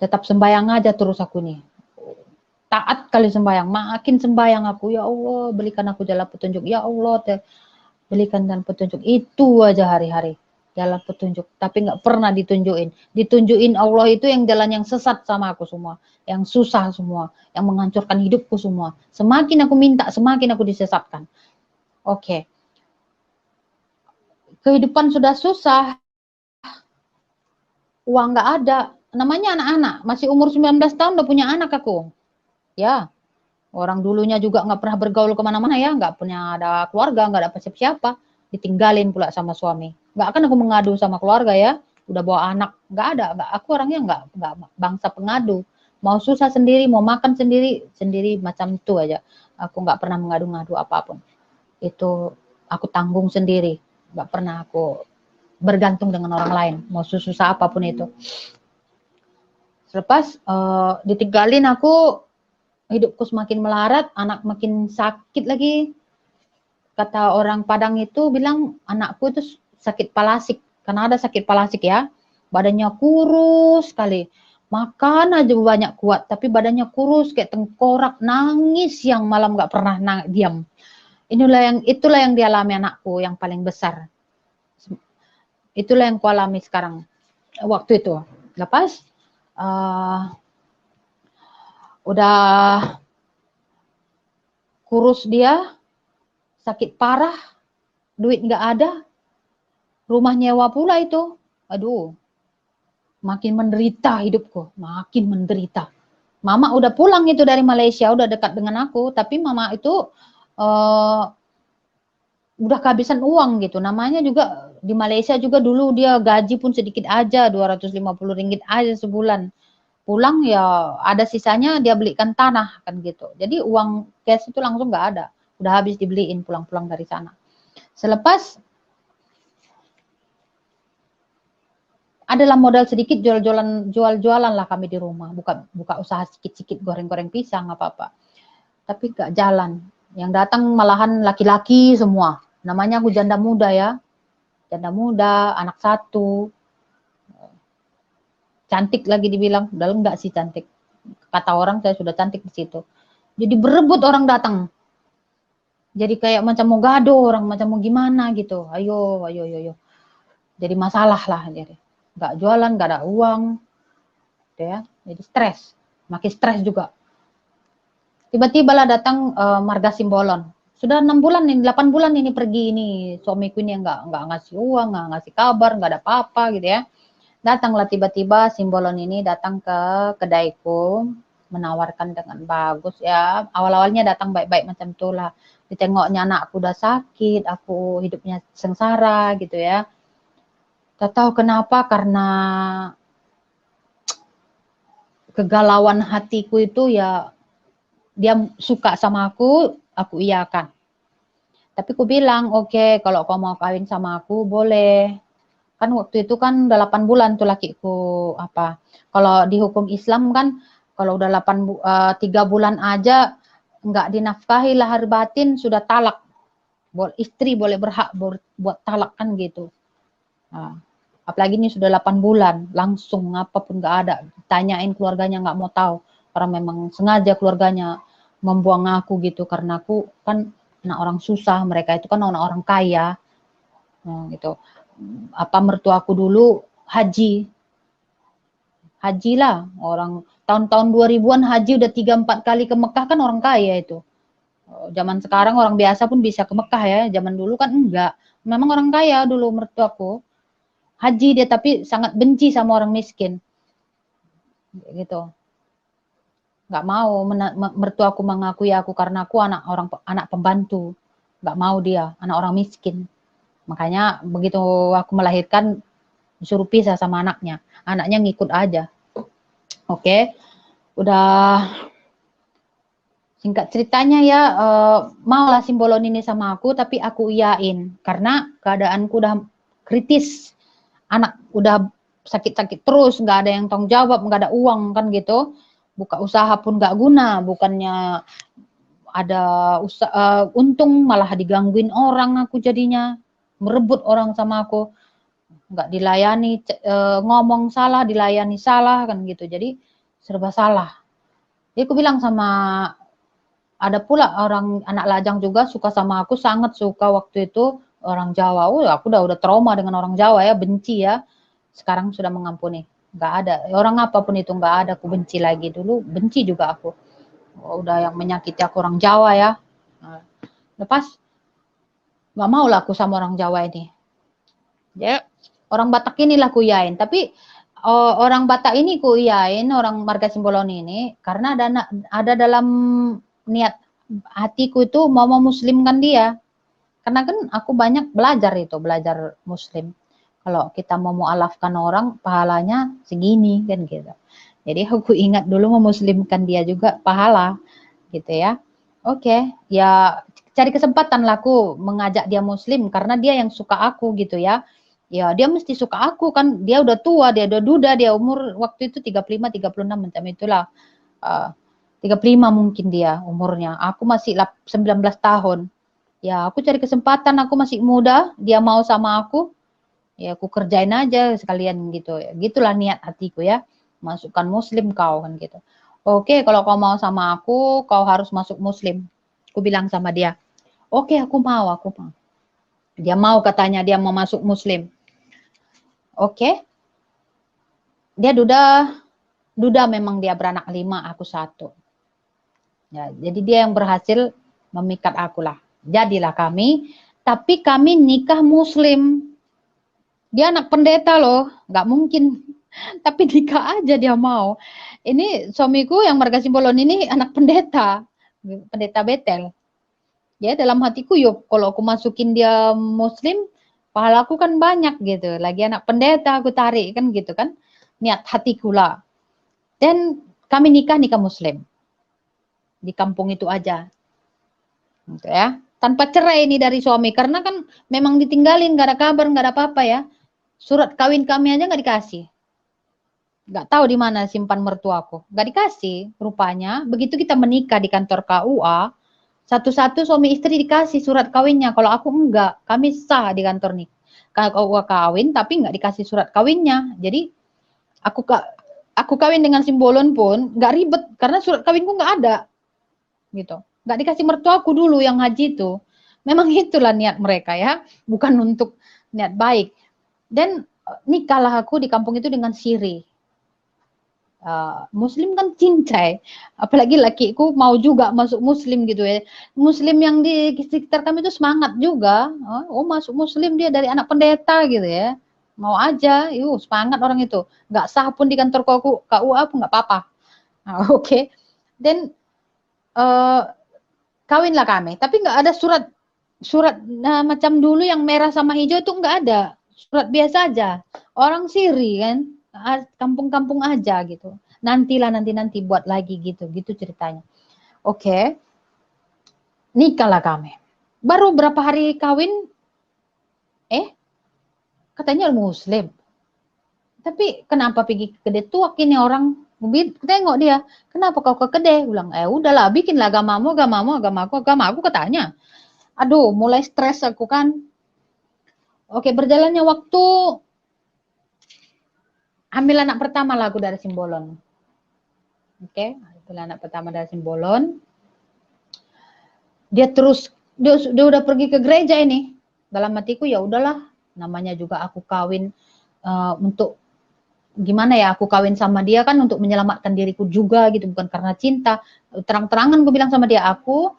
tetap sembayang aja terus aku nih. Taat kali sembayang, makin sembayang aku, ya Allah, berikan aku jalan petunjuk, ya Allah, berikan jalan petunjuk. Itu aja hari-hari, jalan petunjuk. Tapi nggak pernah ditunjukin Allah itu yang jalan yang sesat sama aku semua, yang susah semua, yang menghancurkan hidupku semua. Semakin aku minta, semakin aku disesatkan. Oke, kehidupan sudah susah, uang nggak ada. Namanya anak-anak, masih umur 19 tahun udah punya anak aku. Ya, orang dulunya juga nggak pernah bergaul kemana-mana ya, nggak punya ada keluarga, nggak ada siapa-siapa, ditinggalin pula sama suami. Nggak akan aku mengadu sama keluarga ya, udah bawa anak, nggak ada. Aku orangnya nggak bangsa pengadu. Mau susah sendiri, mau makan sendiri, sendiri macam itu aja. Aku nggak pernah mengadu-ngadu apapun. Itu aku tanggung sendiri, nggak pernah aku bergantung dengan orang lain, mau susah apapun itu. Selepas ditinggalin aku, hidupku semakin melarat, anak makin sakit lagi. Kata orang Padang itu bilang anakku itu sakit palasik, karena ada sakit palasik ya. Badannya kurus sekali. Makan aja banyak kuat, tapi badannya kurus kayak tengkorak, nangis yang malam nggak pernah diam. Itulah yang dialami anakku yang paling besar. Itulah yang kualami sekarang. Waktu itu. Lepas udah kurus dia, sakit parah, duit nggak ada, rumah nyewa pula itu. Aduh, makin menderita hidupku, makin menderita. Mama udah pulang itu dari Malaysia, udah dekat dengan aku, tapi mama itu udah kehabisan uang gitu. Namanya juga di Malaysia juga dulu dia gaji pun sedikit aja, 250 ringgit aja sebulan. Pulang ya ada sisanya dia belikan tanah kan gitu. Jadi uang cash itu langsung nggak ada. Udah habis dibeliin pulang-pulang dari sana. Selepas adalah modal sedikit jual-jualan lah kami di rumah. Buka usaha sedikit-sedikit goreng-goreng pisang apa-apa. Tapi nggak jalan. Yang datang malahan laki-laki semua. Namanya aku janda muda ya. Janda muda, anak satu. Cantik lagi dibilang, padahal enggak sih cantik. Kata orang saya sudah cantik di situ. Jadi berebut orang datang. Jadi kayak macam mau gaduh orang, macam mau gimana gitu. Ayo. Jadi masalah lah. Jadi nggak jualan, nggak ada uang. Ya. Jadi stres. Makin stres juga. Tiba-tiba lah datang Marga Simbolon. Sudah 6 bulan ini, 8 bulan ini pergi ini. Suamiku ini nggak ngasih uang, nggak ngasih kabar, nggak ada apa-apa gitu ya. Datanglah tiba-tiba Simbolon ini datang ke kedaiku, menawarkan dengan bagus ya. Awal-awalnya datang baik-baik macam itulah. Ditengoknya anakku udah sakit, aku hidupnya sengsara gitu ya. Tak tahu kenapa, karena kegalauan hatiku itu ya, dia suka sama aku iyakan. Tapi aku bilang, oke, kalau kau mau kawin sama aku boleh. Kan waktu itu kan udah 8 bulan tuh lakiku apa. Kalau di hukum Islam kan kalau udah 3 bulan aja nggak dinafkahi lahir batin sudah talak. Istri boleh berhak buat talak kan gitu. Nah, Apalagi ini sudah 8 bulan, langsung apapun nggak ada. Tanyain keluarganya nggak mau tahu. Orang memang sengaja keluarganya membuang aku gitu, karena aku kan anak orang susah, mereka itu kan anak orang kaya. Gitu. Apa mertuaku dulu haji lah, orang tahun-tahun 2000-an haji udah 3-4 kali ke Mekah, kan orang kaya itu. Zaman sekarang orang biasa pun bisa ke Mekah ya, zaman dulu kan enggak. Memang orang kaya dulu mertuaku. Haji dia, tapi sangat benci sama orang miskin. Gitu. Nggak mau mertuaku mengakui aku karena aku anak pembantu. Nggak mau dia, anak orang miskin. Makanya begitu aku melahirkan disuruh pisah sama anaknya. Anaknya ngikut aja. Oke. Udah singkat ceritanya ya, maulah Simbolon ini sama aku, tapi aku iyain karena keadaanku udah kritis. Anak udah sakit-sakit terus, nggak ada yang tanggung jawab, nggak ada uang kan gitu. Buka usaha pun nggak guna, bukannya ada usaha, untung malah digangguin orang aku jadinya, merebut orang sama aku, nggak dilayani, ngomong salah, dilayani salah kan gitu, jadi serba salah. Jadi aku bilang sama, ada pula orang anak lajang juga suka sama aku, sangat suka waktu itu, orang Jawa. Aku udah trauma dengan orang Jawa ya, benci ya. Sekarang sudah mengampuni. Nggak ada. Orang apapun itu nggak ada aku benci lagi. Dulu benci juga aku. Udah yang menyakiti aku orang Jawa ya. Nah, lepas nggak mau lah aku sama orang Jawa ini. Ya, orang Batak inilah ku iyain. Tapi orang Batak ini ku iyain, orang marga Simbolon ini, karena ada dalam niat hatiku itu mau memuslimkan dia. Karena kan aku banyak belajar muslim. Kalau kita mau mualafkan orang, pahalanya segini kan gitu. Jadi aku ingat dulu memuslimkan dia juga pahala gitu ya. Oke, ya cari kesempatan lah aku mengajak dia muslim karena dia yang suka aku gitu ya. Ya dia mesti suka aku kan, dia udah tua, dia udah duda, dia umur waktu itu 35, 36 macam itulah. 35 mungkin dia umurnya. Aku masih 19 tahun. Ya aku cari kesempatan, aku masih muda, dia mau sama aku, ya aku kerjain aja sekalian gitu. Gitulah niat hatiku ya, masukkan muslim kau kan gitu. Oke, kalau kau mau sama aku, kau harus masuk muslim. Aku bilang sama dia, oke aku mau. Dia mau, katanya dia mau masuk muslim. Oke, dia duda memang, dia beranak 5, aku 1. Ya, jadi dia yang berhasil memikat aku lah. Jadilah kami, tapi kami nikah muslim. Dia anak pendeta loh, nggak mungkin. Tapi nikah aja dia mau. Ini suamiku yang marga Simbolon ini anak pendeta Betel. Ya dalam hatiku yuk, kalau aku masukin dia muslim, pahalaku kan banyak gitu. Lagi anak pendeta aku tarik kan gitu kan. Niat hatiku lah. Dan kami nikah muslim. Di kampung itu aja. Gitu ya. Tanpa cerai ini dari suami, karena kan memang ditinggalin, gak ada kabar, gak ada apa-apa ya. Surat kawin kami aja nggak dikasih. Nggak tahu di mana simpan mertuaku. Nggak dikasih rupanya. Begitu kita menikah di kantor KUA, satu-satu suami istri dikasih surat kawinnya. Kalau aku enggak, kami sah di kantor nih. KUA kawin tapi nggak dikasih surat kawinnya. Jadi aku kawin dengan Simbolon pun nggak ribet karena surat kawinku nggak ada. Gitu. Nggak dikasih mertuaku dulu yang haji itu. Memang itulah niat mereka ya, bukan untuk niat baik. Dan nikahlah aku di kampung itu dengan siri. Muslim kan cincai, apalagi lakiku mau juga masuk muslim gitu ya. Muslim yang di sekitar kami itu semangat juga. Oh masuk muslim, dia dari anak pendeta gitu ya. Mau aja, yuk semangat orang itu. Nggak sah pun di kantor KUA pun nggak apa-apa. Oke. Dan kawinlah kami, tapi nggak ada surat macam dulu yang merah sama hijau itu nggak ada. Surat biasa aja. Orang siri kan, kampung-kampung aja gitu. Nanti buat lagi gitu ceritanya. Oke. Nikahlah kami. Baru berapa hari kawin, katanya muslim. Tapi kenapa pergi ke kedai tuak ini orang? Tengok dia, kenapa kau ke kedai? Ulang, udahlah, bikinlah agamaku katanya. Aduh, mulai stres aku kan. Oke, berjalannya waktu Ambil anak pertama lah aku dari Simbolon. Oke, ambil anak pertama dari Simbolon. Dia udah pergi ke gereja ini. Dalam hatiku ya udahlah, namanya juga aku kawin untuk gimana ya, aku kawin sama dia kan untuk menyelamatkan diriku juga gitu, bukan karena cinta. Terang-terangan gue bilang sama dia, aku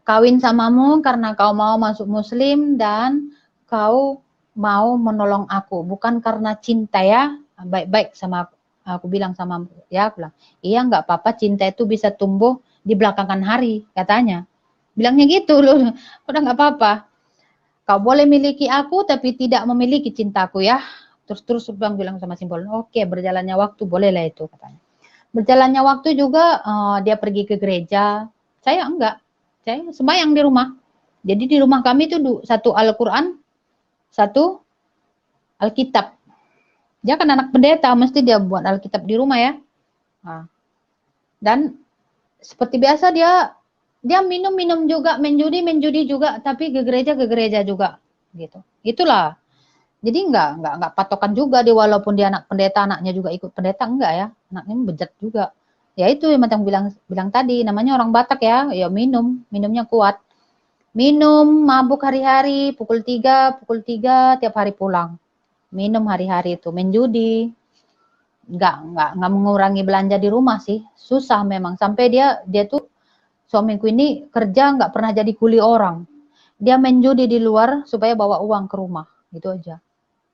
kawin samamu karena kau mau masuk muslim dan kau mau menolong aku, bukan karena cinta ya. Baik-baik sama aku. Aku bilang sama ya, aku bilang, iya nggak apa-apa, cinta itu bisa tumbuh di belakangan hari, katanya. Bilangnya gitu loh, udah nggak apa-apa. Kau boleh miliki aku tapi tidak memiliki cintaku ya. Terus Bang bilang sama Simbol, oke, berjalannya waktu bolehlah itu, katanya. Berjalannya waktu juga dia pergi ke gereja, saya enggak. Saya sembahyang di rumah. Jadi di rumah kami itu satu Al-Quran, satu Alkitab. Dia kan anak pendeta, mesti dia buat Alkitab di rumah ya. Nah, dan seperti biasa dia minum juga, main judi juga, tapi ke gereja juga gitu. Itulah. Jadi enggak patokan juga dia, walaupun dia anak pendeta, anaknya juga ikut pendeta, enggak ya. Anaknya bejat juga. Ya itu yang macam bilang tadi, namanya orang Batak ya, ya minumnya kuat. Minum, mabuk hari-hari, pukul 3 tiap hari pulang. Minum hari-hari itu, main judi. Enggak mengurangi belanja di rumah sih. Susah memang, sampai dia tuh, suamiku ini kerja nggak pernah jadi kuli orang. Dia main judi di luar supaya bawa uang ke rumah, gitu aja.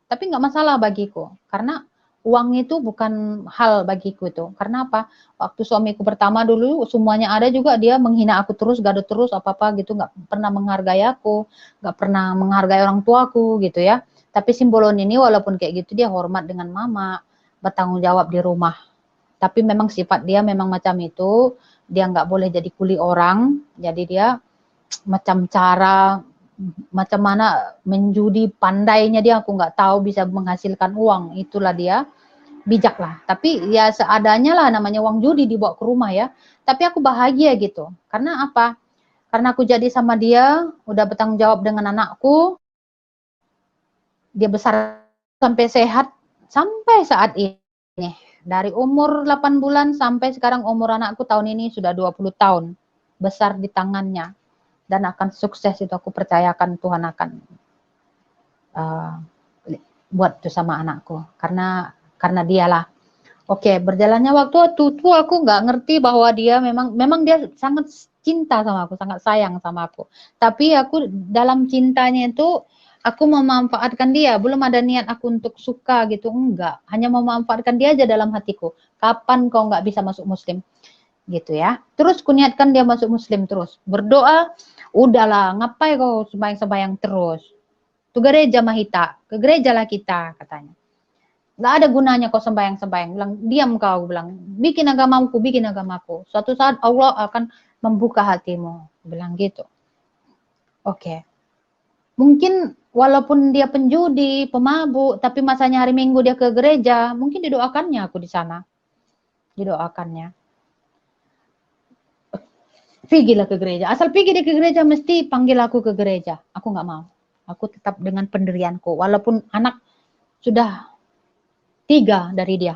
Tapi nggak masalah bagiku, karena uang itu bukan hal bagiku itu. Karena apa? Waktu suamiku pertama dulu semuanya ada juga, dia menghina aku terus, gaduh terus, apa-apa gitu, nggak pernah menghargai aku, nggak pernah menghargai orang tuaku gitu ya. Tapi Simbolon ini walaupun kayak gitu, dia hormat dengan mama, bertanggung jawab di rumah. Tapi memang sifat dia memang macam itu, dia nggak boleh jadi kuli orang, jadi dia macam cara macam mana menjudi pandainya dia, aku nggak tahu, bisa menghasilkan uang, itulah dia bijak lah. Tapi ya seadanya lah, namanya uang judi dibawa ke rumah ya. Tapi aku bahagia gitu, karena apa? Karena aku jadi sama dia, udah bertanggung jawab dengan anakku, dia besar sampai sehat sampai saat ini. Dari umur 8 bulan sampai sekarang umur anakku tahun ini sudah 20 tahun. Besar di tangannya. Dan akan sukses itu, aku percayakan Tuhan akan buat itu sama anakku. Karena dialah. Oke, berjalannya waktu tuh aku nggak ngerti bahwa dia memang dia sangat cinta sama aku, sangat sayang sama aku. Tapi aku dalam cintanya itu, aku memanfaatkan dia, belum ada niat aku untuk suka gitu, enggak. Hanya memanfaatkan dia aja dalam hatiku. Kapan kau nggak bisa masuk muslim? Gitu ya. Terus kuniatkan dia masuk muslim terus. Berdoa, udahlah, ngapain kau sembahyang-sembahyang terus? Ke gereja Mahita, ke gereja lah kita, katanya. Gak ada gunanya kau sembahyang-sembahyang. Bilang, diam kau, bilang, bikin agamaku. Suatu saat Allah akan membuka hatimu. Bilang gitu. Oke. Mungkin walaupun dia penjudi, pemabuk, tapi masanya hari Minggu dia ke gereja, mungkin didoakannya aku di sana. Didoakannya. Pergilah ke gereja. Asal pergi dia ke gereja, mesti panggil aku ke gereja. Aku nggak mau. Aku tetap dengan pendirianku. Walaupun anak sudah 3 dari dia.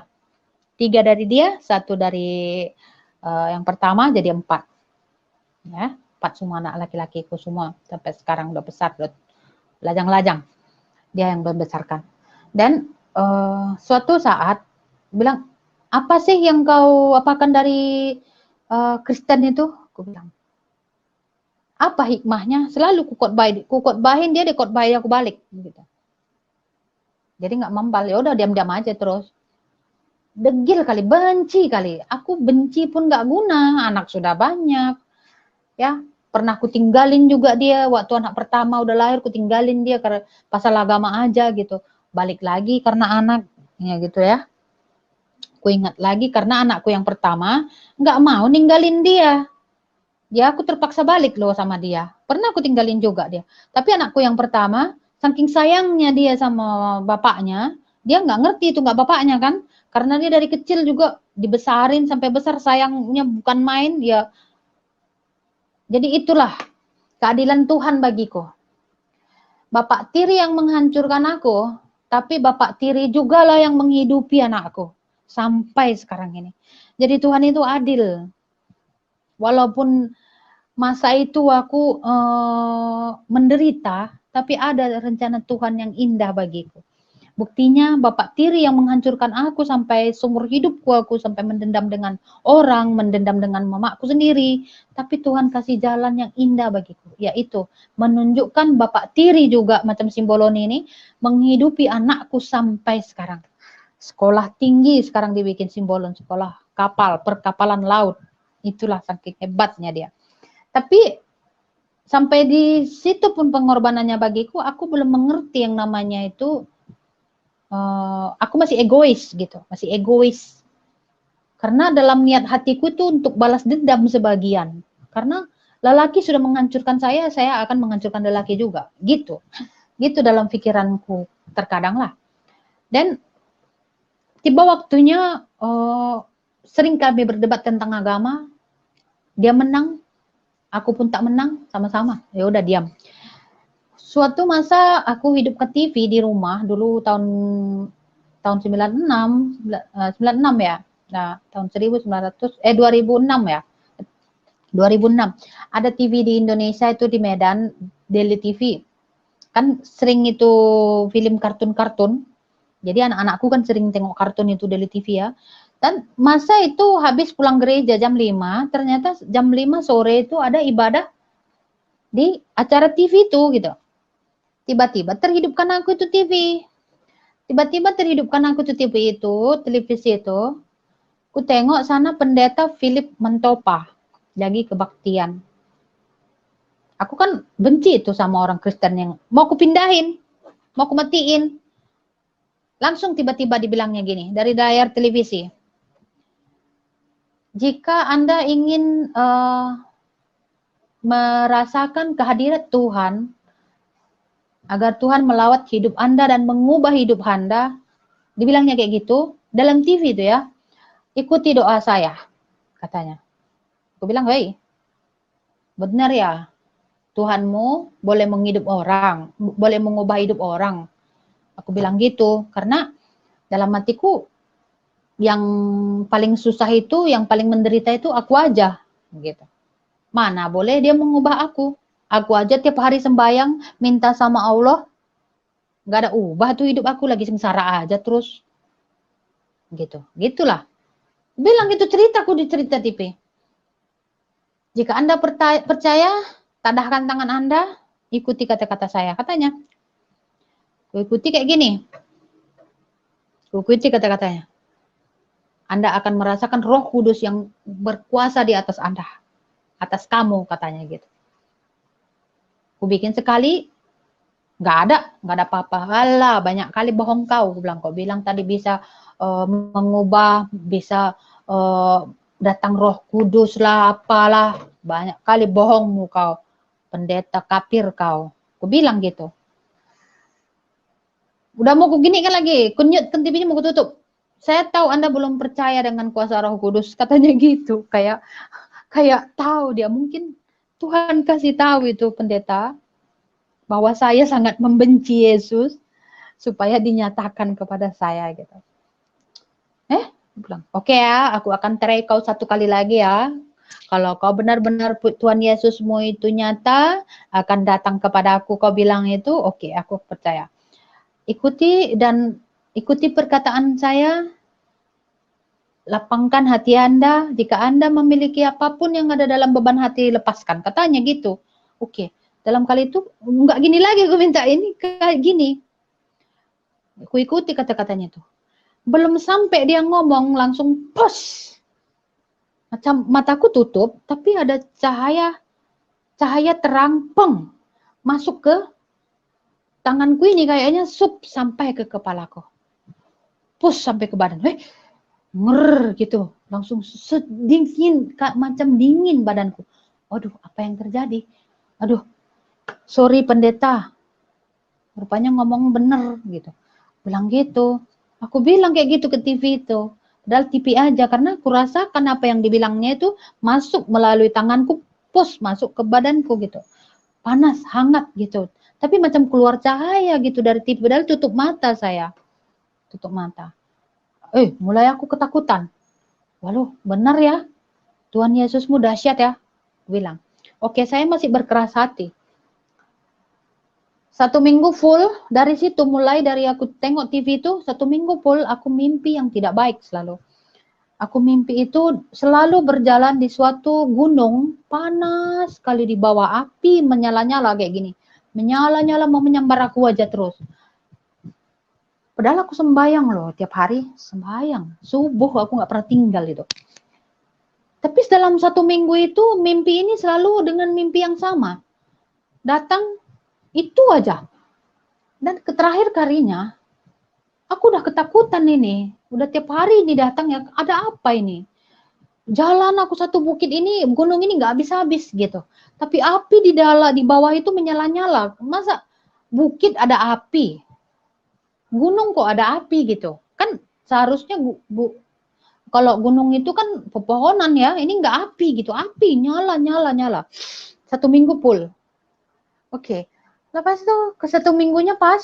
3 dari dia, 1 dari yang pertama, jadi 4. Ya, 4 semua anak laki-lakiku semua. Sampai sekarang udah besar, udah lajang-lajang. Dia yang membesarkan. Dan suatu saat bilang, apa sih yang kau apakan dari Kristen itu? Aku bilang, apa hikmahnya? Selalu kukotbahin dia, dikotbahin aku balik. Gitu. Jadi nggak membal, ya udah diam-diam aja terus. Degil kali, benci kali. Aku benci pun nggak guna, anak sudah banyak. Ya, pernah aku tinggalin juga dia waktu anak pertama udah lahir, aku tinggalin dia karena pasal agama aja gitu. Balik lagi karena anak, ya gitu ya. Aku ingat lagi karena anakku yang pertama nggak mau ninggalin dia. Ya aku terpaksa balik loh sama dia. Pernah aku tinggalin juga dia. Tapi anakku yang pertama, saking sayangnya dia sama bapaknya, dia nggak ngerti itu nggak bapaknya kan. Karena dia dari kecil juga dibesarin sampai besar, sayangnya bukan main. Ya, jadi itulah keadilan Tuhan bagiku. Bapak tiri yang menghancurkan aku, tapi Bapak tiri juga lah yang menghidupi anakku sampai sekarang ini. Jadi Tuhan itu adil. Walaupun masa itu aku menderita, tapi ada rencana Tuhan yang indah bagiku. Buktinya Bapak tiri yang menghancurkan aku sampai seumur hidupku, aku sampai mendendam dengan orang, mendendam dengan mamaku sendiri. Tapi Tuhan kasih jalan yang indah bagiku, yaitu menunjukkan Bapak tiri juga macam Simboloni ini menghidupi anakku sampai sekarang. Sekolah tinggi sekarang dibikin Simbolon, sekolah kapal, perkapalan laut. Itulah saking hebatnya dia. Tapi sampai di situ pun pengorbanannya bagiku, aku belum mengerti yang namanya itu aku masih egois gitu, masih egois. Karena dalam niat hatiku itu untuk balas dendam sebagian. Karena lelaki sudah menghancurkan saya akan menghancurkan lelaki juga. Gitu. Gitu dalam pikiranku terkadang lah. Dan tiba waktunya sering kami berdebat tentang agama. Dia menang, aku pun tak menang, sama-sama. Ya udah diam. Suatu masa aku hidup ke TV di rumah dulu tahun 96 ya. Nah, tahun 2006 ya. 2006. Ada TV di Indonesia itu di Medan, Daily TV. Kan sering itu film kartun-kartun. Jadi anak-anakku kan sering tengok kartun itu Daily TV ya. Dan masa itu habis pulang gereja jam 5, ternyata jam 5 sore itu ada ibadah di acara TV itu gitu. Tiba-tiba terhidupkan aku itu TV. Tiba-tiba terhidupkan aku itu TV itu, televisi itu. Ku tengok sana pendeta Philip Mentopa lagi kebaktian. Aku kan benci itu sama orang Kristen yang mau ku pindahin, mau ku matiin. Langsung tiba-tiba dibilangnya gini dari layar televisi. Jika Anda ingin merasakan kehadiran Tuhan, agar Tuhan melawat hidup Anda dan mengubah hidup Anda, dibilangnya kayak gitu, dalam TV itu ya, ikuti doa saya, katanya. Aku bilang, hei, benar ya, Tuhanmu boleh menghidup orang, boleh mengubah hidup orang. Aku bilang gitu, karena dalam hatiku, yang paling susah itu, yang paling menderita itu aku aja, gitu. Mana boleh dia mengubah aku? Aku aja tiap hari sembayang, minta sama Allah, nggak ada ubah tuh hidup aku, lagi sengsara aja terus. Gitu, gitulah. Bilang gitu ceritaku di cerita TV. Jika Anda percaya, tadahkan tangan Anda, ikuti kata-kata saya, katanya. Ikuti kayak gini. Ikuti kata-katanya. Anda akan merasakan Roh Kudus yang berkuasa di atas Anda, atas kamu, katanya gitu. Aku bikin sekali, nggak ada apa-apa. Alah, banyak kali bohong kau, aku bilang. Kau bilang tadi bisa mengubah, bisa datang Roh Kudus lah, apalah. Banyak kali bohongmu kau, pendeta kafir kau. Aku bilang gitu. Udah mau ku gini kan lagi, kunyut kan TV-nya mau ku tutup. Saya tahu Anda belum percaya dengan kuasa Roh Kudus, katanya gitu. Kayak tahu dia, mungkin Tuhan kasih tahu itu pendeta bahwa saya sangat membenci Yesus supaya dinyatakan kepada saya gitu. Bilang, oke ya, aku akan terai kau satu kali lagi ya. Kalau kau benar-benar Tuhan Yesusmu itu nyata, akan datang kepada aku, kau bilang itu, oke, aku percaya. Ikuti perkataan saya, lapangkan hati Anda, jika Anda memiliki apapun yang ada dalam beban hati, lepaskan. Katanya gitu. Oke, dalam kali itu, enggak gini lagi, aku minta ini, kayak gini. Aku ikuti kata-katanya itu. Belum sampai dia ngomong, langsung pos. Macam mataku tutup, tapi ada cahaya terang, peng, masuk ke tanganku ini, kayaknya sup sampai ke kepalaku. Pus sampai ke badan. Nger gitu, langsung dingin, macam dingin badanku. Aduh, apa yang terjadi? Aduh, sorry pendeta, rupanya ngomong bener gitu. Bilang gitu. Aku bilang kayak gitu ke TV itu. Padahal TV aja, karena aku rasakan apa yang dibilangnya itu masuk melalui tanganku, pus masuk ke badanku gitu. Panas, hangat gitu. tapi macam keluar cahaya gitu dari TV, padahal tutup mata saya. Tutup mata. Mulai aku ketakutan. Waduh, benar ya. Tuhan Yesusmu dahsyat ya. Bilang. Oke, saya masih berkeras hati. 1 minggu full, dari situ mulai dari aku tengok TV itu, 1 minggu full aku mimpi yang tidak baik selalu. Aku mimpi itu selalu berjalan di suatu gunung, panas sekali di bawah, api menyala-nyala kayak gini. Menyala-nyala mau menyambar aku aja terus. Padahal aku sembayang loh, tiap hari sembayang. Subuh aku nggak pernah tinggal itu. Tapi dalam 1 minggu itu, mimpi ini selalu dengan mimpi yang sama. Datang, itu aja. Dan terakhir kalinya, aku udah ketakutan ini. Udah tiap hari ini datang ya, ada apa ini? Jalan aku satu bukit ini, gunung ini nggak habis-habis gitu. Tapi api di bawah itu menyala-nyala. Masa bukit ada api? Gunung kok ada api gitu? Kan seharusnya kalau gunung itu kan pepohonan ya, ini nggak api gitu. Api nyala. 1 minggu full. Oke. Lepas itu ke 1 minggunya pas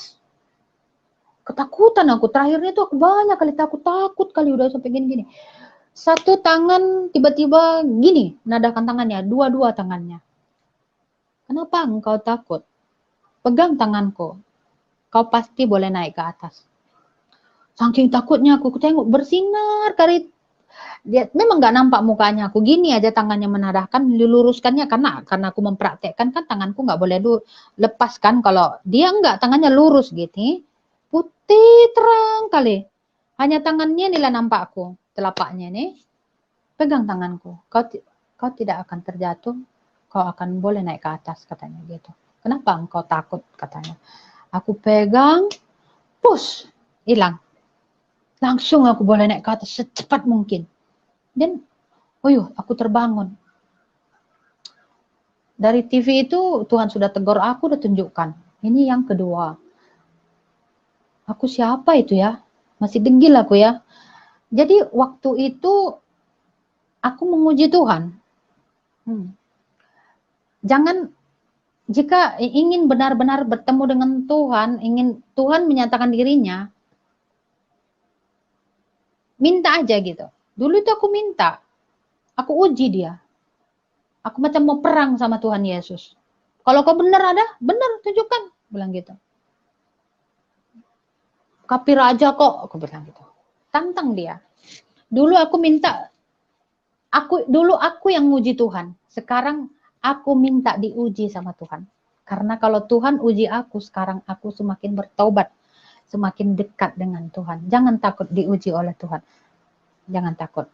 ketakutan aku. Terakhirnya tuh aku banyak kali takut kali udah sampai gini-gini. Satu tangan tiba-tiba gini, nadahkan tangannya, dua-dua tangannya. Kenapa engkau takut? Pegang tanganku. Kau pasti boleh naik ke atas. Saking takutnya aku tengok bersinar kali. Dia memang nggak nampak mukanya aku, gini aja tangannya menadahkan, diluruskannya karena aku mempraktekkan kan tanganku nggak boleh lepaskan, kalau dia enggak tangannya lurus gitu, putih terang kali, hanya tangannya nila nampak aku, telapaknya nih, pegang tanganku, kau tidak akan terjatuh, kau akan boleh naik ke atas katanya gitu. Kenapa engkau takut katanya? Aku pegang, push, hilang. Langsung aku boleh naik ke atas secepat mungkin. Dan, aku terbangun. Dari TV itu Tuhan sudah tegur aku, udah tunjukkan. Ini yang kedua. Aku siapa itu ya? Masih degil aku ya. Jadi waktu itu aku menguji Tuhan. Jangan, jika ingin benar-benar bertemu dengan Tuhan, ingin Tuhan menyatakan dirinya, minta aja gitu. Dulu itu aku minta, aku uji dia. Aku macam mau perang sama Tuhan Yesus. Kalau kau benar ada, benar tunjukkan, bilang gitu. Kapi raja kok, aku bilang gitu. Tantang dia. Dulu aku minta, dulu aku yang nguji Tuhan. Sekarang aku minta diuji sama Tuhan. Karena kalau Tuhan uji aku, sekarang aku semakin bertobat, semakin dekat dengan Tuhan. Jangan takut diuji oleh Tuhan. Jangan takut.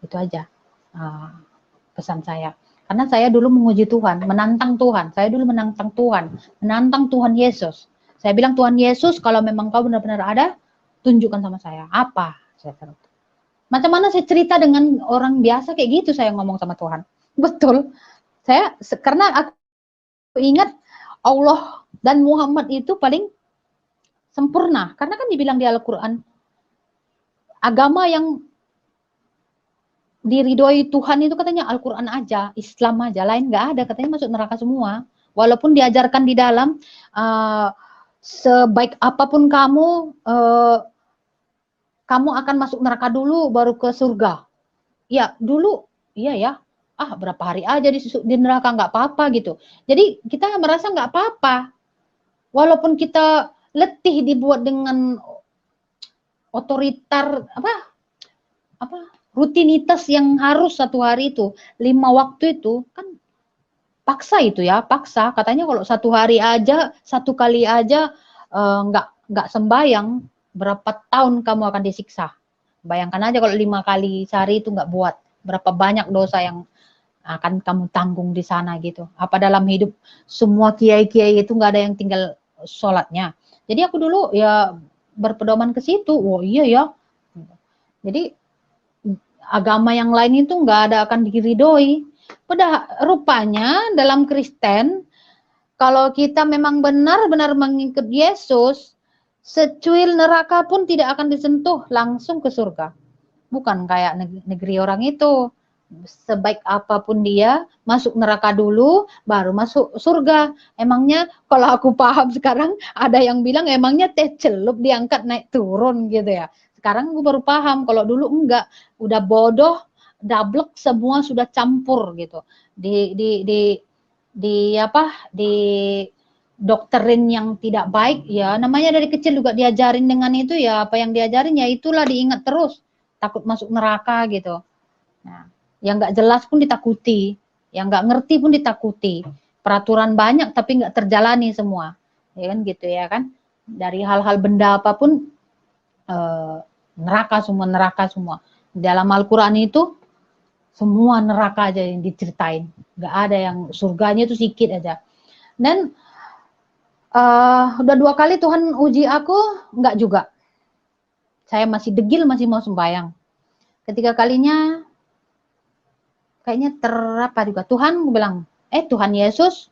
Itu aja pesan saya. Karena saya dulu menguji Tuhan, menantang Tuhan. Saya dulu menantang Tuhan, menantang Tuhan Yesus. Saya bilang, Tuhan Yesus, kalau memang kau benar-benar ada, tunjukkan sama saya. Apa? Saya taruh. Macam mana saya cerita dengan orang biasa kayak gitu saya ngomong sama Tuhan. Betul. Karena aku ingat Allah dan Muhammad itu paling sempurna. Karena kan dibilang di Al-Quran, agama yang diridhoi Tuhan itu katanya Al-Quran aja, Islam aja, lain nggak ada, katanya masuk neraka semua. Walaupun diajarkan di dalam, sebaik apapun kamu, kamu akan masuk neraka dulu baru ke surga. Ya dulu, iya ya, berapa hari aja di neraka nggak apa-apa gitu. Jadi kita merasa nggak apa-apa, walaupun kita letih dibuat dengan otoriter rutinitas yang harus 1 hari itu 5 waktu itu kan paksa itu ya, paksa. Katanya kalau 1 hari aja, 1 kali aja nggak sembayang, berapa tahun kamu akan disiksa. Bayangkan aja kalau 5 kali sehari itu nggak buat, berapa banyak dosa yang akan kamu tanggung di sana gitu. Apa dalam hidup semua kiai-kiai itu nggak ada yang tinggal sholatnya. Jadi aku dulu ya berpedoman ke situ. Oh iya ya. Jadi agama yang lain itu nggak ada akan diridhoi. Padahal rupanya dalam Kristen, kalau kita memang benar-benar mengikut Yesus, secuil neraka pun tidak akan disentuh, langsung ke surga. Bukan kayak negeri orang itu. sebaik apapun dia, masuk neraka dulu, baru masuk surga. Emangnya kalau aku paham sekarang, ada yang bilang emangnya teh celup diangkat naik turun gitu ya. Sekarang aku baru paham, kalau dulu enggak, udah bodoh, dablek semua sudah campur gitu. Di apa? Di dokterin yang tidak baik ya, namanya dari kecil juga diajarin dengan itu ya, apa yang diajarin ya itulah diingat terus, takut masuk neraka gitu. Nah, yang nggak jelas pun ditakuti, yang nggak ngerti pun ditakuti, peraturan banyak tapi nggak terjalani semua, ya kan gitu ya kan, dari hal-hal benda apapun neraka semua dalam Al-Quran itu, semua neraka aja yang diceritain, nggak ada yang surganya itu sedikit aja. Dan udah 2 kali Tuhan uji aku, enggak juga. Saya masih degil, masih mau sembahyang. Ketiga kalinya, kayaknya terapa juga. Tuhan bilang, Tuhan Yesus,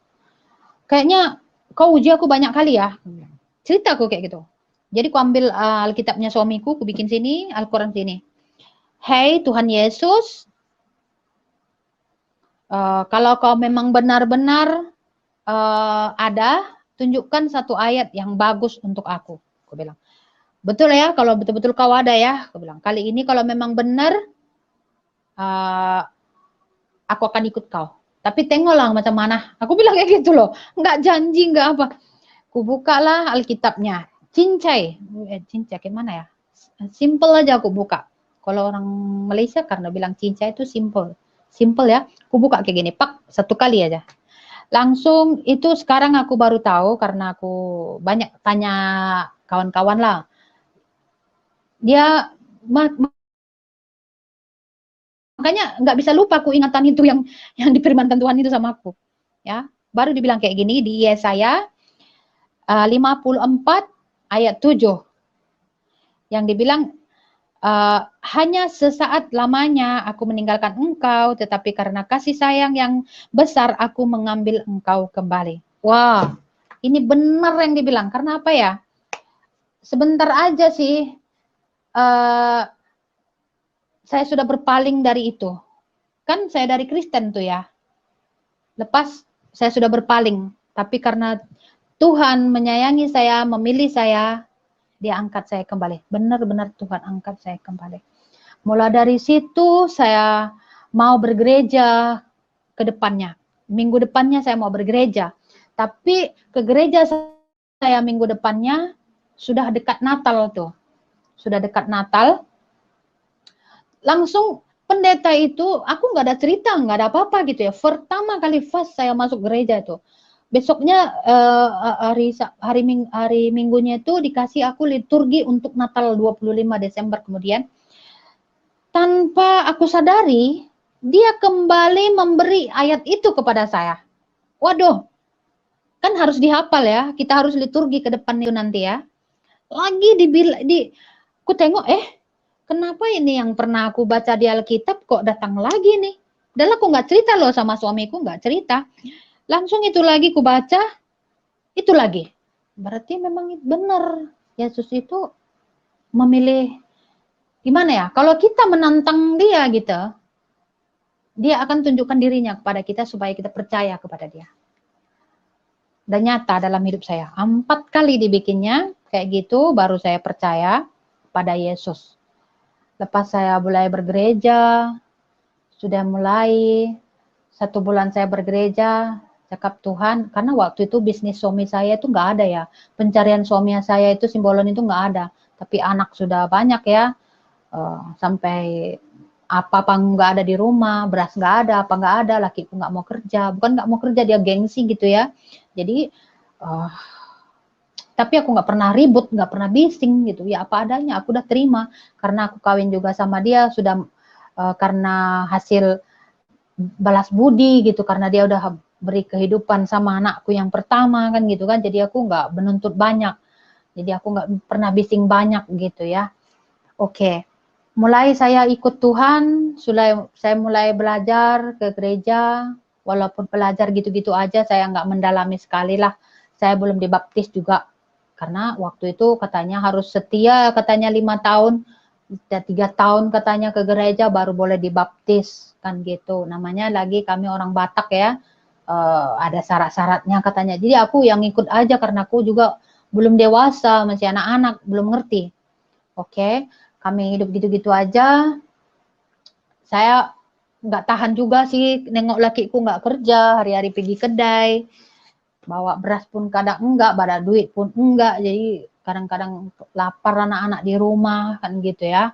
kayaknya kau uji aku banyak kali ya. Cerita aku kayak gitu. Jadi aku ambil Alkitabnya suamiku, aku bikin sini, Al-Quran sini. Hei Tuhan Yesus, kalau kau memang benar-benar ada, tunjukkan satu ayat yang bagus untuk aku bilang. Betul ya, kalau betul-betul kau ada ya, aku bilang. Kali ini kalau memang benar, aku akan ikut kau. Tapi tengoklah macam mana. Aku bilang kayak gitu loh. Enggak janji, enggak apa. Aku bukalah Alkitabnya. Cincai. Cincai gimana ya? Simple aja aku buka. Kalau orang Malaysia karena bilang cincai itu simple. Simple ya. Aku buka kayak gini. Pak, satu kali aja. Langsung itu sekarang aku baru tahu karena aku banyak tanya kawan-kawan lah. Dia makanya nggak bisa lupa aku ingatan itu yang difirmankan Tuhan itu sama aku. Ya, baru dibilang kayak gini di Yesaya 54 ayat 7. Yang dibilang hanya sesaat lamanya aku meninggalkan engkau, tetapi karena kasih sayang yang besar aku mengambil engkau kembali. Wah, ini benar yang dibilang. Karena apa ya? Sebentar aja sih saya sudah berpaling dari itu. Kan saya dari Kristen tuh ya. Lepas saya sudah berpaling, tapi karena Tuhan menyayangi saya, memilih saya, dia angkat saya kembali. Benar-benar Tuhan angkat saya kembali. Mulai dari situ saya mau bergereja ke depannya. Minggu depannya saya mau bergereja. Tapi ke gereja saya minggu depannya sudah dekat Natal tuh. Sudah dekat Natal. Langsung pendeta itu, aku nggak ada cerita, nggak ada apa-apa gitu ya. Pertama kali fast saya masuk gereja itu. Besoknya hari Minggunya itu dikasih aku liturgi untuk Natal 25 Desember kemudian. Tanpa aku sadari, dia kembali memberi ayat itu kepada saya. Waduh, kan harus dihafal ya. Kita harus liturgi ke depan itu nanti ya. Lagi aku tengok, kenapa ini yang pernah aku baca di Alkitab kok datang lagi nih? Padahal aku nggak cerita loh sama suamiku, nggak cerita. Langsung itu lagi aku baca, itu lagi. Berarti memang benar. Yesus itu memilih, gimana ya? Kalau kita menantang dia gitu, dia akan tunjukkan dirinya kepada kita supaya kita percaya kepada dia. Dan nyata dalam hidup saya. 4 kali dibikinnya, kayak gitu, baru saya percaya pada Yesus. Lepas saya mulai bergereja, sudah mulai 1 bulan saya bergereja, cakap Tuhan, karena waktu itu bisnis suami saya itu nggak ada ya. Pencarian suami saya itu Simbolon itu nggak ada. Tapi anak sudah banyak ya, sampai apa nggak ada di rumah, beras nggak ada, apa nggak ada, lakiku nggak mau kerja. Bukan nggak mau kerja, dia gengsi gitu ya. Jadi, tapi aku nggak pernah ribut, nggak pernah bising gitu. Ya apa adanya, aku udah terima. Karena aku kawin juga sama dia, sudah karena hasil balas budi gitu. Karena dia udah beri kehidupan sama anakku yang pertama kan gitu kan. Jadi aku nggak menuntut banyak. Jadi aku nggak pernah bising banyak gitu ya. Oke. Mulai saya ikut Tuhan, saya mulai belajar ke gereja. Walaupun belajar gitu-gitu aja, saya nggak mendalami sekali lah. Saya belum dibaptis juga. Karena waktu itu katanya harus setia, katanya 5 tahun Sudah 3 tahun katanya ke gereja baru boleh dibaptis kan gitu. Namanya lagi kami orang Batak ya, ada syarat-syaratnya katanya. Jadi aku yang ikut aja karena aku juga belum dewasa, masih anak-anak, belum ngerti. Oke, kami hidup gitu-gitu aja. Saya nggak tahan juga sih nengok lakiku nggak kerja, hari-hari pergi kedai, bawa beras pun kadang enggak, bawa duit pun enggak, jadi kadang-kadang lapar anak-anak di rumah kan gitu ya.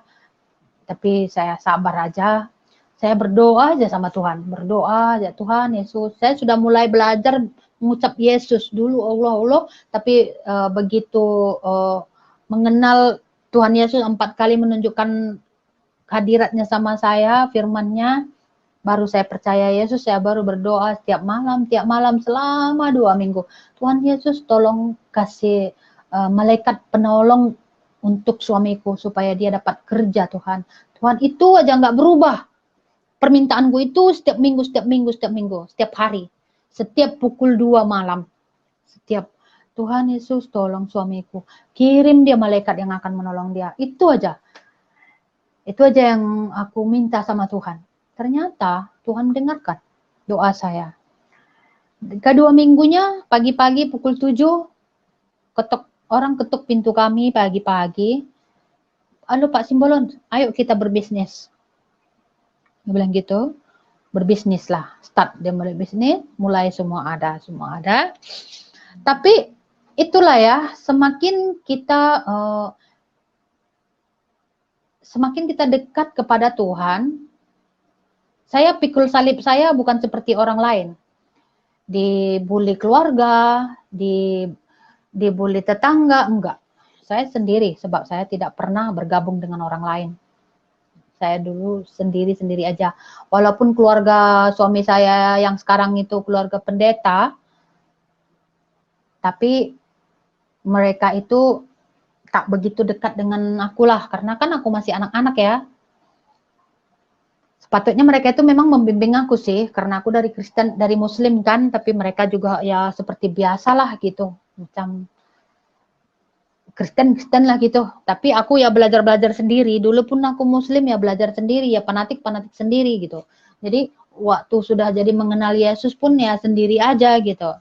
Tapi saya sabar aja, saya berdoa aja sama Tuhan, berdoa aja, Tuhan Yesus, saya sudah mulai belajar mengucap Yesus dulu, Allah Allah, tapi begitu mengenal Tuhan Yesus 4 kali menunjukkan hadiratnya sama saya, firman-Nya, baru saya percaya Yesus, saya baru berdoa tiap malam selama 2 minggu. Tuhan Yesus tolong kasih malaikat penolong untuk suamiku supaya dia dapat kerja Tuhan. Tuhan itu aja nggak berubah. Permintaanku itu setiap minggu, setiap hari. Setiap pukul 2 malam. Setiap Tuhan Yesus tolong suamiku. Kirim dia malaikat yang akan menolong dia. Itu aja. Itu aja yang aku minta sama Tuhan. Ternyata Tuhan mendengarkan doa saya. Kedua minggunya pagi-pagi pukul 7 orang ketuk pintu kami pagi-pagi. Halo Pak Simbolon, ayo kita berbisnis. Dia bilang gitu, berbisnis lah. Start dia mulai bisnis, mulai semua ada. Tapi itulah ya, semakin kita dekat kepada Tuhan, saya pikul salib saya bukan seperti orang lain. Dibully keluarga, dibully tetangga, enggak. Saya sendiri, sebab saya tidak pernah bergabung dengan orang lain. Saya dulu sendiri-sendiri aja. Walaupun keluarga suami saya yang sekarang itu keluarga pendeta, tapi mereka itu tak begitu dekat dengan aku lah, karena kan aku masih anak-anak ya. Sepatutnya mereka itu memang membimbing aku sih, karena aku dari Kristen, dari Muslim kan, tapi mereka juga ya seperti biasa lah gitu, macam Kristen lah gitu. Tapi aku ya belajar sendiri. Dulu pun aku Muslim ya belajar sendiri, ya fanatik sendiri gitu. Jadi waktu sudah jadi mengenal Yesus pun ya sendiri aja gitu.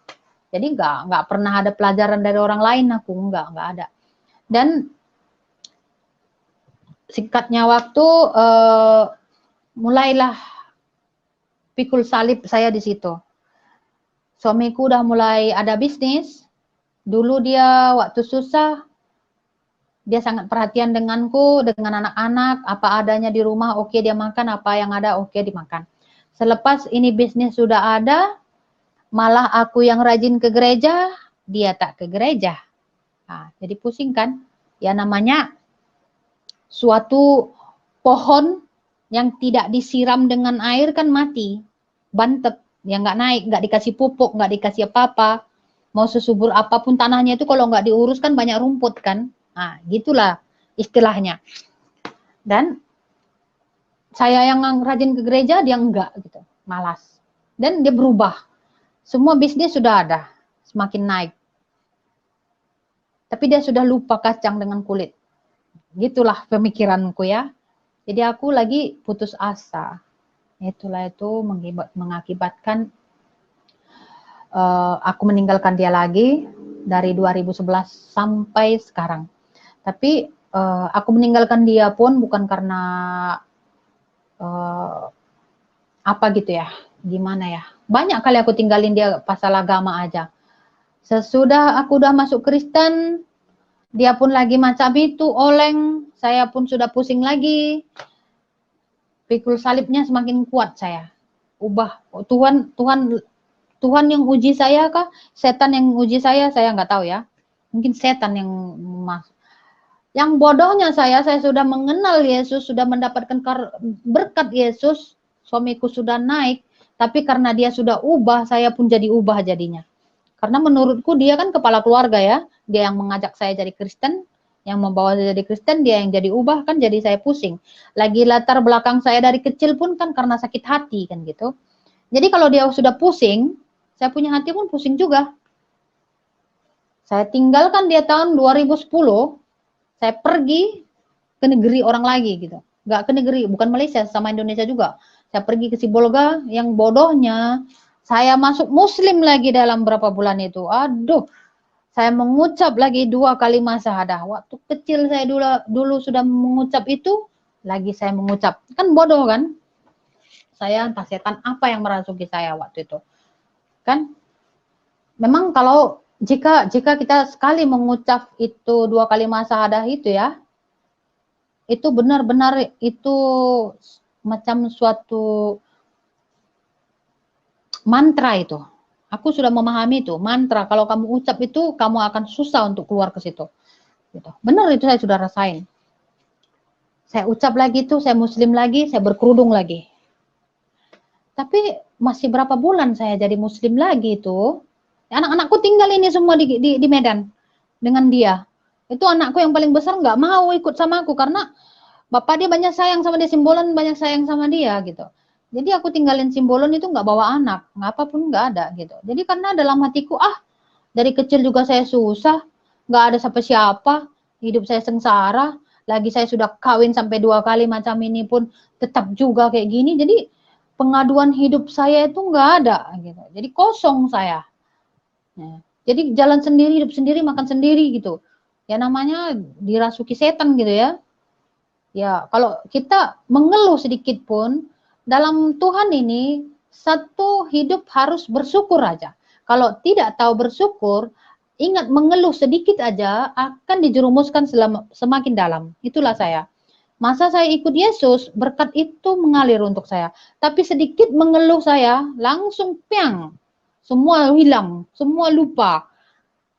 Jadi nggak pernah ada pelajaran dari orang lain, aku nggak ada. Dan singkatnya waktu mulailah pikul salib saya di situ. Suamiku udah mulai ada bisnis. Dulu dia waktu susah, dia sangat perhatian denganku, dengan anak-anak, apa adanya di rumah, oke dia makan, apa yang ada, oke dimakan. Selepas ini bisnis sudah ada, malah aku yang rajin ke gereja, dia tak ke gereja. Nah, jadi pusing kan? Ya namanya suatu pohon yang tidak disiram dengan air kan mati, bantet, ya nggak naik, nggak dikasih pupuk, nggak dikasih apa-apa. Mau sesubur apapun tanahnya itu kalau nggak diurus kan banyak rumput kan. Nah, gitulah istilahnya. Dan saya yang rajin ke gereja, dia enggak gitu, malas. Dan dia berubah. Semua bisnis sudah ada, semakin naik. Tapi dia sudah lupa kacang dengan kulit. Gitulah pemikiranku ya. Jadi aku lagi putus asa. Itulah itu mengakibatkan aku meninggalkan dia lagi dari 2011 sampai sekarang. Tapi aku meninggalkan dia pun bukan karena apa gitu ya, gimana ya. Banyak kali aku tinggalin dia pasal agama aja. Sesudah aku udah masuk Kristen, dia pun lagi macam itu, oleng, saya pun sudah pusing lagi. Pikul salibnya semakin kuat saya. Ubah, Tuhan yang uji saya kah? Setan yang uji saya nggak tahu ya. Mungkin setan yang Yang bodohnya saya sudah mengenal Yesus, sudah mendapatkan berkat Yesus, suamiku sudah naik, tapi karena dia sudah ubah, saya pun jadi ubah jadinya. Karena menurutku dia kan kepala keluarga ya, dia yang mengajak saya jadi Kristen, yang membawa saya jadi Kristen, dia yang jadi ubah, kan jadi saya pusing. Lagi latar belakang saya dari kecil pun kan karena sakit hati kan gitu. Jadi kalau dia sudah pusing, saya punya hati pun pusing juga. Saya tinggalkan dia tahun 2010, saya pergi ke ke negeri orang lagi gitu. Nggak ke negeri, bukan Malaysia, sama Indonesia juga. Saya pergi ke Sibolga, yang bodohnya saya masuk Muslim lagi dalam berapa bulan itu. Aduh, saya mengucap lagi 2 kalimat syahadah. Waktu kecil saya dulu sudah mengucap itu, lagi saya mengucap. Kan bodoh kan? Saya entah setan apa yang merasuki saya waktu itu. Kan? Memang kalau jika kita sekali mengucap itu 2 kalimat syahadah itu ya, itu benar-benar itu macam suatu mantra itu. Aku sudah memahami itu, mantra. Kalau kamu ucap itu, kamu akan susah untuk keluar ke situ. Gitu. Benar itu saya sudah rasain. Saya ucap lagi itu, saya Muslim lagi, saya berkerudung lagi. Tapi masih berapa bulan saya jadi Muslim lagi itu. Anak-anakku tinggal ini semua di Medan dengan dia. Itu anakku yang paling besar nggak mau ikut sama aku karena bapak dia banyak sayang sama dia, Simbolon banyak sayang sama dia gitu. Jadi aku tinggalin Simbolon itu nggak bawa anak, apapun nggak ada gitu. Jadi karena dalam hatiku dari kecil juga saya susah, nggak ada siapa-siapa, hidup saya sengsara, lagi saya sudah kawin sampai 2 kali macam ini pun tetap juga kayak gini. Jadi pengaduan hidup saya itu nggak ada gitu. Jadi kosong saya. Nah, jadi jalan sendiri, hidup sendiri, makan sendiri gitu. Ya namanya dirasuki setan gitu ya. Ya, kalau kita mengeluh sedikit pun, dalam Tuhan ini, satu hidup harus bersyukur aja. Kalau tidak tahu bersyukur, ingat mengeluh sedikit aja akan dijerumuskan semakin dalam. Itulah saya. Masa saya ikut Yesus, berkat itu mengalir untuk saya. Tapi sedikit mengeluh saya, langsung piang. Semua hilang, semua lupa.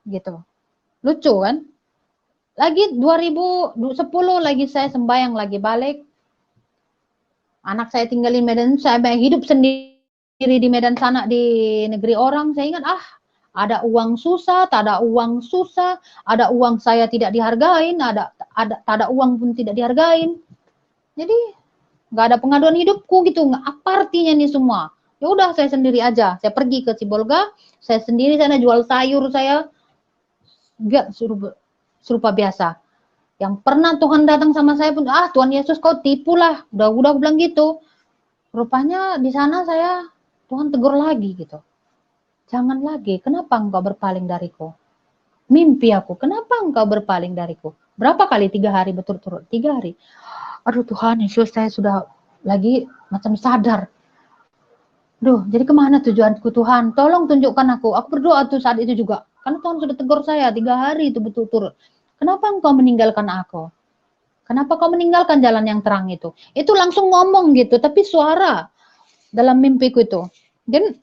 Gitu. Lucu kan? Lagi 2010 lagi saya sembahyang lagi balik. Anak saya tinggalin Medan, saya hidup sendiri di Medan sana di negeri orang. Saya ingat, ada uang susah, tak ada uang susah, ada uang saya tidak dihargain, tak ada uang pun tidak dihargain. Jadi nggak ada pengaduan hidupku gitu, apa artinya nih semua? Ya udah saya sendiri aja. Saya pergi ke Sibolga, saya sendiri sana jual sayur saya, gak serupa biasa. Yang pernah Tuhan datang sama saya pun, Tuhan Yesus kau tipu lah, udah bilang gitu. Rupanya di sana saya Tuhan tegur lagi gitu. Jangan lagi, kenapa engkau berpaling dariku? Mimpi aku, kenapa engkau berpaling dariku? Berapa kali? 3 hari berturut-turut, 3 hari. Aduh Tuhan Yesus, saya sudah lagi macam sadar. Duh, jadi kemana tujuanku Tuhan? Tolong tunjukkan aku. Aku berdoa tuh saat itu juga. Karena Tuhan sudah tegur saya 3 hari itu berturut-turut. Kenapa engkau meninggalkan aku? Kenapa kau meninggalkan jalan yang terang itu? Itu langsung ngomong gitu, tapi suara dalam mimpiku itu. Dan,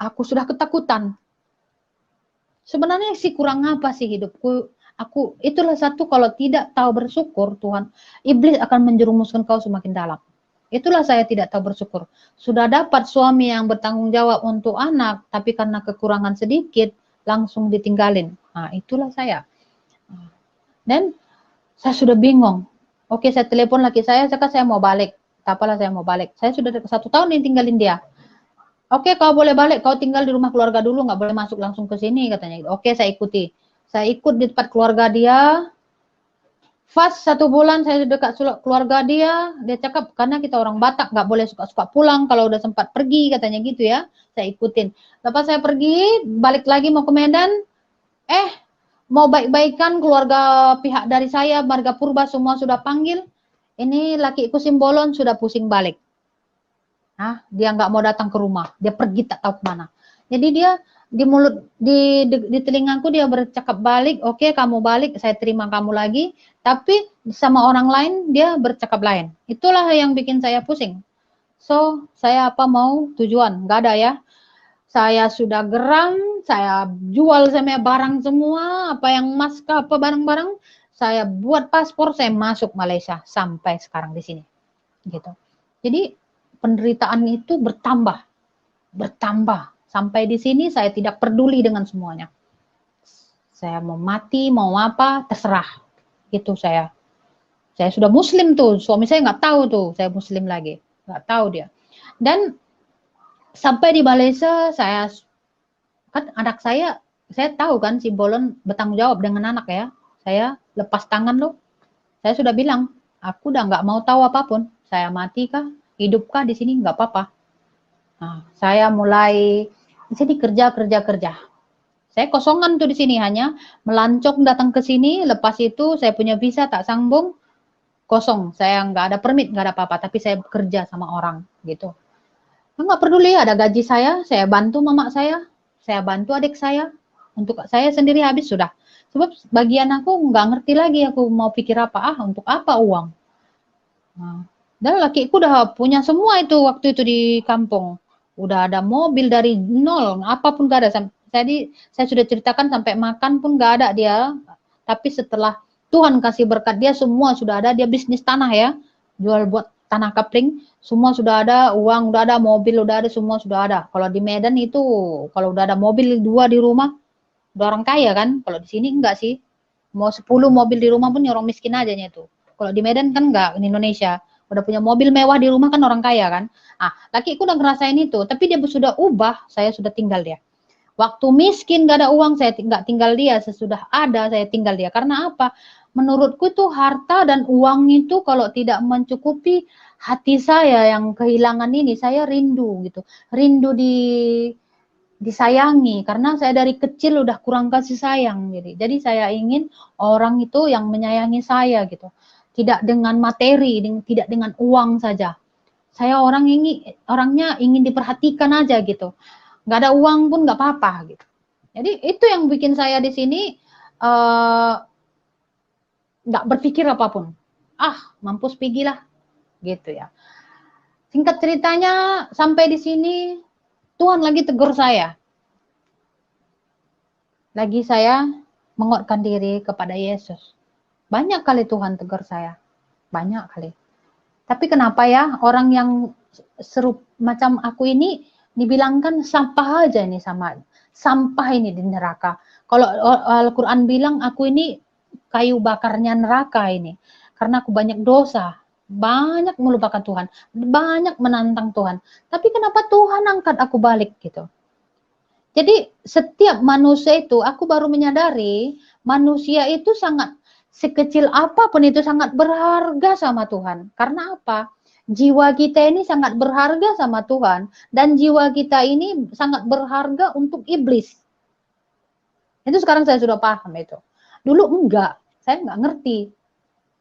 aku sudah ketakutan. Sebenarnya sih kurang apa sih hidupku? Itulah satu, kalau tidak tahu bersyukur Tuhan, iblis akan menjerumuskan kau semakin dalam. Itulah saya tidak tahu bersyukur. Sudah dapat suami yang bertanggung jawab untuk anak, tapi karena kekurangan sedikit, langsung ditinggalin. Nah, itulah saya. Dan saya sudah bingung. Oke, saya telepon laki saya mau balik. Apalah saya mau balik. Saya sudah 1 tahun ini tinggalin dia. Oke, kau boleh balik, kau tinggal di rumah keluarga dulu, nggak boleh masuk langsung ke sini katanya. Oke, saya ikuti. Saya ikut di tempat keluarga dia. Fast 1 bulan saya dekat keluarga dia. Dia cakap, karena kita orang Batak nggak boleh suka-suka pulang kalau udah sempat pergi katanya gitu ya. Saya ikutin. Lepas saya pergi, balik lagi mau ke Medan. Mau baik-baikan keluarga pihak dari saya, marga purba semua sudah panggil. Ini lakiku Simbolon sudah pusing balik. Dia nggak mau datang ke rumah, dia pergi tak tahu kemana. Jadi dia di mulut, di telingaku dia bercakap balik, oke kamu balik, saya terima kamu lagi. Tapi sama orang lain dia bercakap lain. Itulah yang bikin saya pusing. So saya apa mau tujuan? Nggak ada ya. Saya sudah geram, saya jual sama barang semua, apa yang emas apa barang-barang, saya buat paspor, saya masuk Malaysia sampai sekarang di sini. Gitu. Jadi penderitaan itu bertambah sampai di sini saya tidak peduli dengan semuanya. Saya mau mati, mau apa, terserah. Gitu saya. Saya sudah Muslim tuh, suami saya nggak tahu tuh, saya Muslim lagi, nggak tahu dia. Dan sampai di Malaysia kan anak saya tahu kan Simbolon bertanggung jawab dengan anak ya. Saya lepas tangan loh. Saya sudah bilang, aku udah nggak mau tahu apapun. Saya mati kah, hidup kah di sini nggak apa-apa. Nah, saya mulai di sini kerja. Saya kosongan tuh di sini, hanya melancong datang ke sini. Lepas itu saya punya visa tak sambung, kosong. Saya nggak ada permit, nggak ada apa-apa. Tapi saya bekerja sama orang gitu. Nggak peduli, ada gaji saya bantu mama saya bantu adik saya. Untuk saya sendiri habis sudah. Sebab bagian aku nggak ngerti lagi aku mau pikir apa. Untuk apa uang? Nah, dan lakiku udah punya semua itu waktu itu di kampung. Udah ada mobil dari nol, apapun gak ada. Saya sudah ceritakan sampai makan pun gak ada dia. Tapi setelah Tuhan kasih berkat dia semua sudah ada. Dia bisnis tanah ya, jual buat tanah kapling. Semua sudah ada, uang udah ada, mobil udah ada, semua sudah ada. Kalau di Medan itu, kalau udah ada mobil 2 di rumah, udah orang kaya kan. Kalau di sini enggak sih. Mau 10 mobil di rumah pun orang miskin aja itu. Kalau di Medan kan enggak, di Indonesia. Udah punya mobil mewah di rumah kan orang kaya kan. Lakiku udah ngerasain itu, tapi dia sudah ubah, saya sudah tinggal dia. Waktu miskin gak ada uang, saya nggak tinggal dia. Sesudah ada, saya tinggal dia. Karena apa? Menurutku tuh harta dan uang itu kalau tidak mencukupi hati saya yang kehilangan ini, saya rindu gitu. Rindu disayangi karena saya dari kecil udah kurang kasih sayang, jadi saya ingin orang itu yang menyayangi saya gitu, tidak dengan materi, tidak dengan uang saja. Saya orangnya ingin diperhatikan aja gitu, nggak ada uang pun nggak apa-apa gitu. Jadi itu yang bikin saya di sini nggak berpikir apapun, mampus pergilah gitu ya. Singkat ceritanya sampai di sini Tuhan lagi tegur saya. Lagi saya menguatkan diri kepada Yesus. Banyak kali Tuhan tegur saya. Banyak kali. Tapi kenapa ya orang yang serup macam aku ini dibilangkan sampah aja ini sama sampah ini di neraka. Kalau Al-Quran bilang aku ini kayu bakarnya neraka ini. Karena aku banyak dosa. Banyak melupakan Tuhan. Banyak menantang Tuhan. Tapi kenapa Tuhan angkat aku balik gitu? Jadi setiap manusia itu, aku baru menyadari manusia itu sangat sekecil apapun itu sangat berharga sama Tuhan. Karena apa? Jiwa kita ini sangat berharga sama Tuhan dan jiwa kita ini sangat berharga untuk iblis. Itu sekarang saya sudah paham itu. Dulu enggak, saya enggak ngerti.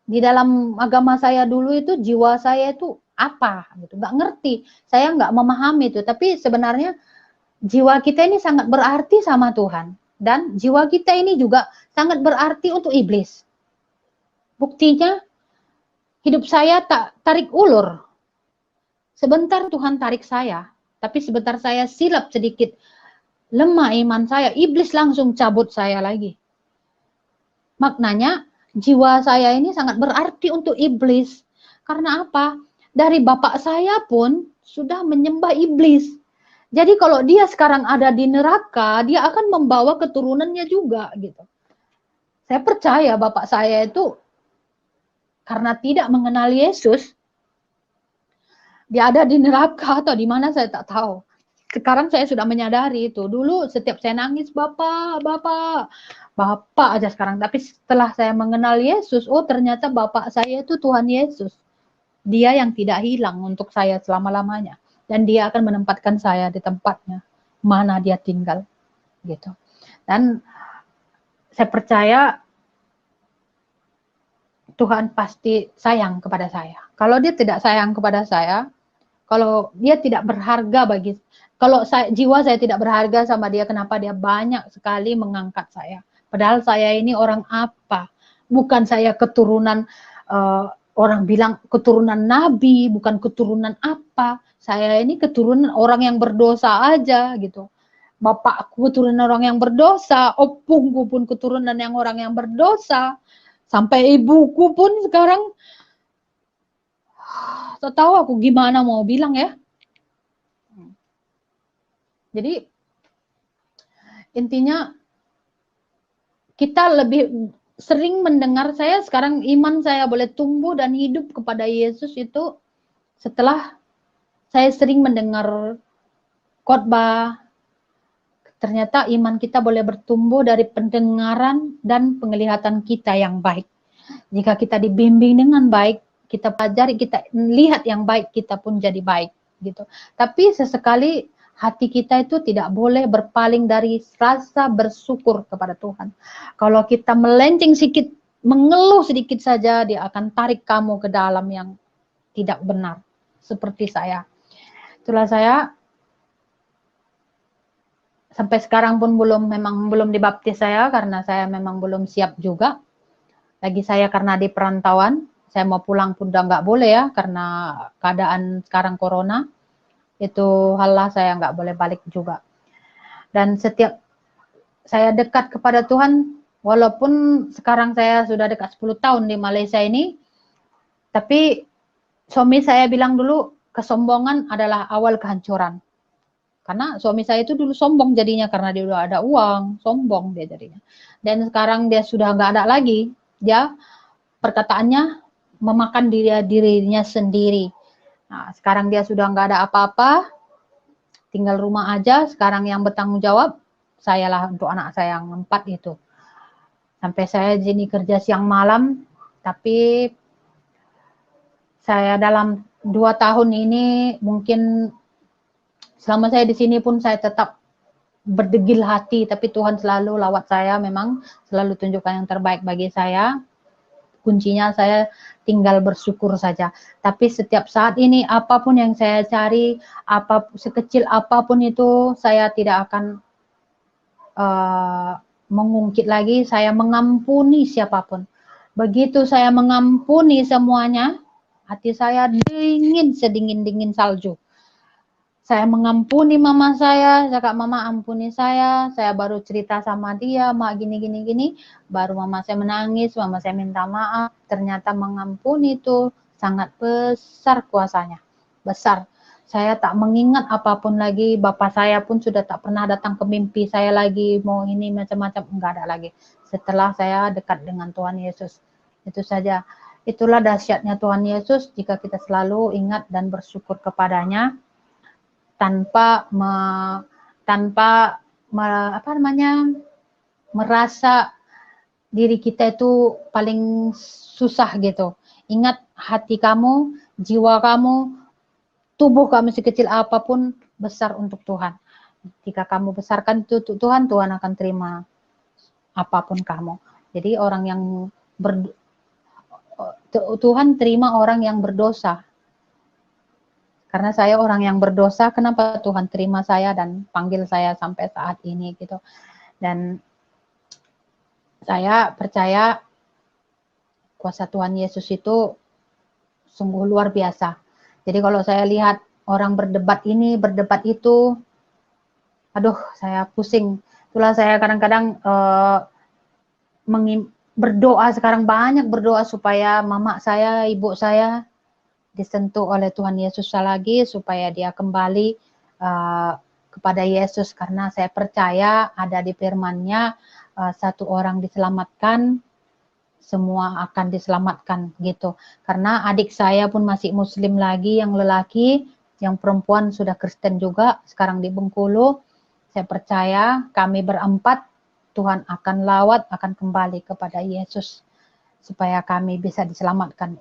Di dalam agama saya dulu itu jiwa saya itu apa gitu, enggak ngerti. Saya enggak memahami itu, tapi sebenarnya jiwa kita ini sangat berarti sama Tuhan. Dan jiwa kita ini juga sangat berarti untuk iblis. Buktinya, hidup saya tak tarik ulur. Sebentar Tuhan tarik saya, tapi sebentar saya silap sedikit, lemah iman saya, iblis langsung cabut saya lagi. Maknanya, jiwa saya ini sangat berarti untuk iblis. Karena apa? Dari bapak saya pun sudah menyembah iblis. Jadi kalau dia sekarang ada di neraka, dia akan membawa keturunannya juga gitu. Saya percaya bapak saya itu karena tidak mengenal Yesus, dia ada di neraka atau di mana saya tak tahu. Sekarang saya sudah menyadari itu. Dulu setiap saya nangis, Bapak aja sekarang. Tapi setelah saya mengenal Yesus, oh ternyata bapak saya itu Tuhan Yesus. Dia yang tidak hilang untuk saya selama-lamanya. Dan dia akan menempatkan saya di tempatnya mana dia tinggal gitu. Dan saya percaya Tuhan pasti sayang kepada saya. Kalau dia tidak sayang kepada saya, kalau dia tidak berharga kalau jiwa saya tidak berharga sama dia, kenapa dia banyak sekali mengangkat saya? Padahal saya ini orang apa? Bukan saya keturunan orang bilang keturunan nabi, bukan keturunan apa. Saya ini keturunan orang yang berdosa aja gitu. Bapakku keturunan orang yang berdosa, opungku pun keturunan yang orang yang berdosa. Sampai ibuku pun sekarang tak tahu aku gimana mau bilang ya. Jadi intinya kita lebih sering mendengar, saya sekarang iman saya boleh tumbuh dan hidup kepada Yesus itu setelah saya sering mendengar khotbah, ternyata iman kita boleh bertumbuh dari pendengaran dan penglihatan kita yang baik. Jika kita dibimbing dengan baik, kita pelajari, kita lihat yang baik, kita pun jadi baik gitu. Tapi sesekali hati kita itu tidak boleh berpaling dari rasa bersyukur kepada Tuhan. Kalau kita melenceng sedikit, mengeluh sedikit saja, dia akan tarik kamu ke dalam yang tidak benar. Seperti saya. Itulah saya sampai sekarang pun memang belum dibaptis saya, karena saya memang belum siap juga. Lagi saya karena di perantauan, saya mau pulang pun udah nggak boleh ya, karena keadaan sekarang corona. Itu halah saya nggak boleh balik juga. Dan setiap saya dekat kepada Tuhan, walaupun sekarang saya sudah dekat 10 tahun di Malaysia ini, tapi suami saya bilang dulu, kesombongan adalah awal kehancuran. Karena suami saya itu dulu sombong jadinya, karena dia udah ada uang, sombong dia jadinya. Dan sekarang dia sudah nggak ada lagi, dia perkataannya memakan dirinya sendiri. Nah, sekarang dia sudah nggak ada apa-apa, tinggal rumah aja. Sekarang yang bertanggung jawab sayalah untuk anak saya yang 4 itu. Sampai saya di sini kerja siang malam, tapi saya dalam 2 tahun ini mungkin selama saya di sini pun saya tetap berdegil hati, tapi Tuhan selalu lawat saya, memang selalu tunjukkan yang terbaik bagi saya. Kuncinya saya tinggal bersyukur saja. Tapi setiap saat ini apapun yang saya cari, sekecil apapun itu, saya tidak akan mengungkit lagi. Saya mengampuni siapapun. Begitu saya mengampuni semuanya, hati saya dingin sedingin-dingin salju. Saya mengampuni mama saya, cakap mama ampuni saya baru cerita sama dia, mak gini, baru mama saya menangis, mama saya minta maaf. Ternyata mengampuni itu sangat besar kuasanya, besar. Saya tak mengingat apapun lagi, bapak saya pun sudah tak pernah datang ke mimpi saya lagi, mau ini macam-macam, enggak ada lagi. Setelah saya dekat dengan Tuhan Yesus, itu saja. Itulah dahsyatnya Tuhan Yesus, jika kita selalu ingat dan bersyukur kepadanya, tanpa merasa diri kita itu paling susah gitu. Ingat, hati kamu, jiwa kamu, tubuh kamu sekecil apapun besar untuk Tuhan. Jika kamu besarkan itu untuk Tuhan, Tuhan akan terima apapun kamu. Jadi orang yang Tuhan terima orang yang berdosa. Karena saya orang yang berdosa, kenapa Tuhan terima saya dan panggil saya sampai saat ini gitu. Dan saya percaya kuasa Tuhan Yesus itu sungguh luar biasa. Jadi kalau saya lihat orang berdebat ini, berdebat itu, aduh saya pusing. Itulah saya kadang-kadang berdoa, sekarang banyak berdoa supaya mama saya, ibu saya disentuh oleh Tuhan Yesus lagi, supaya dia kembali kepada Yesus, karena saya percaya ada di firman-Nya, satu orang diselamatkan, semua akan diselamatkan gitu. Karena adik saya pun masih Muslim lagi, yang lelaki, yang perempuan sudah Kristen juga, sekarang di Bengkulu. Saya percaya kami berempat, Tuhan akan lawat, akan kembali kepada Yesus, supaya kami bisa diselamatkan.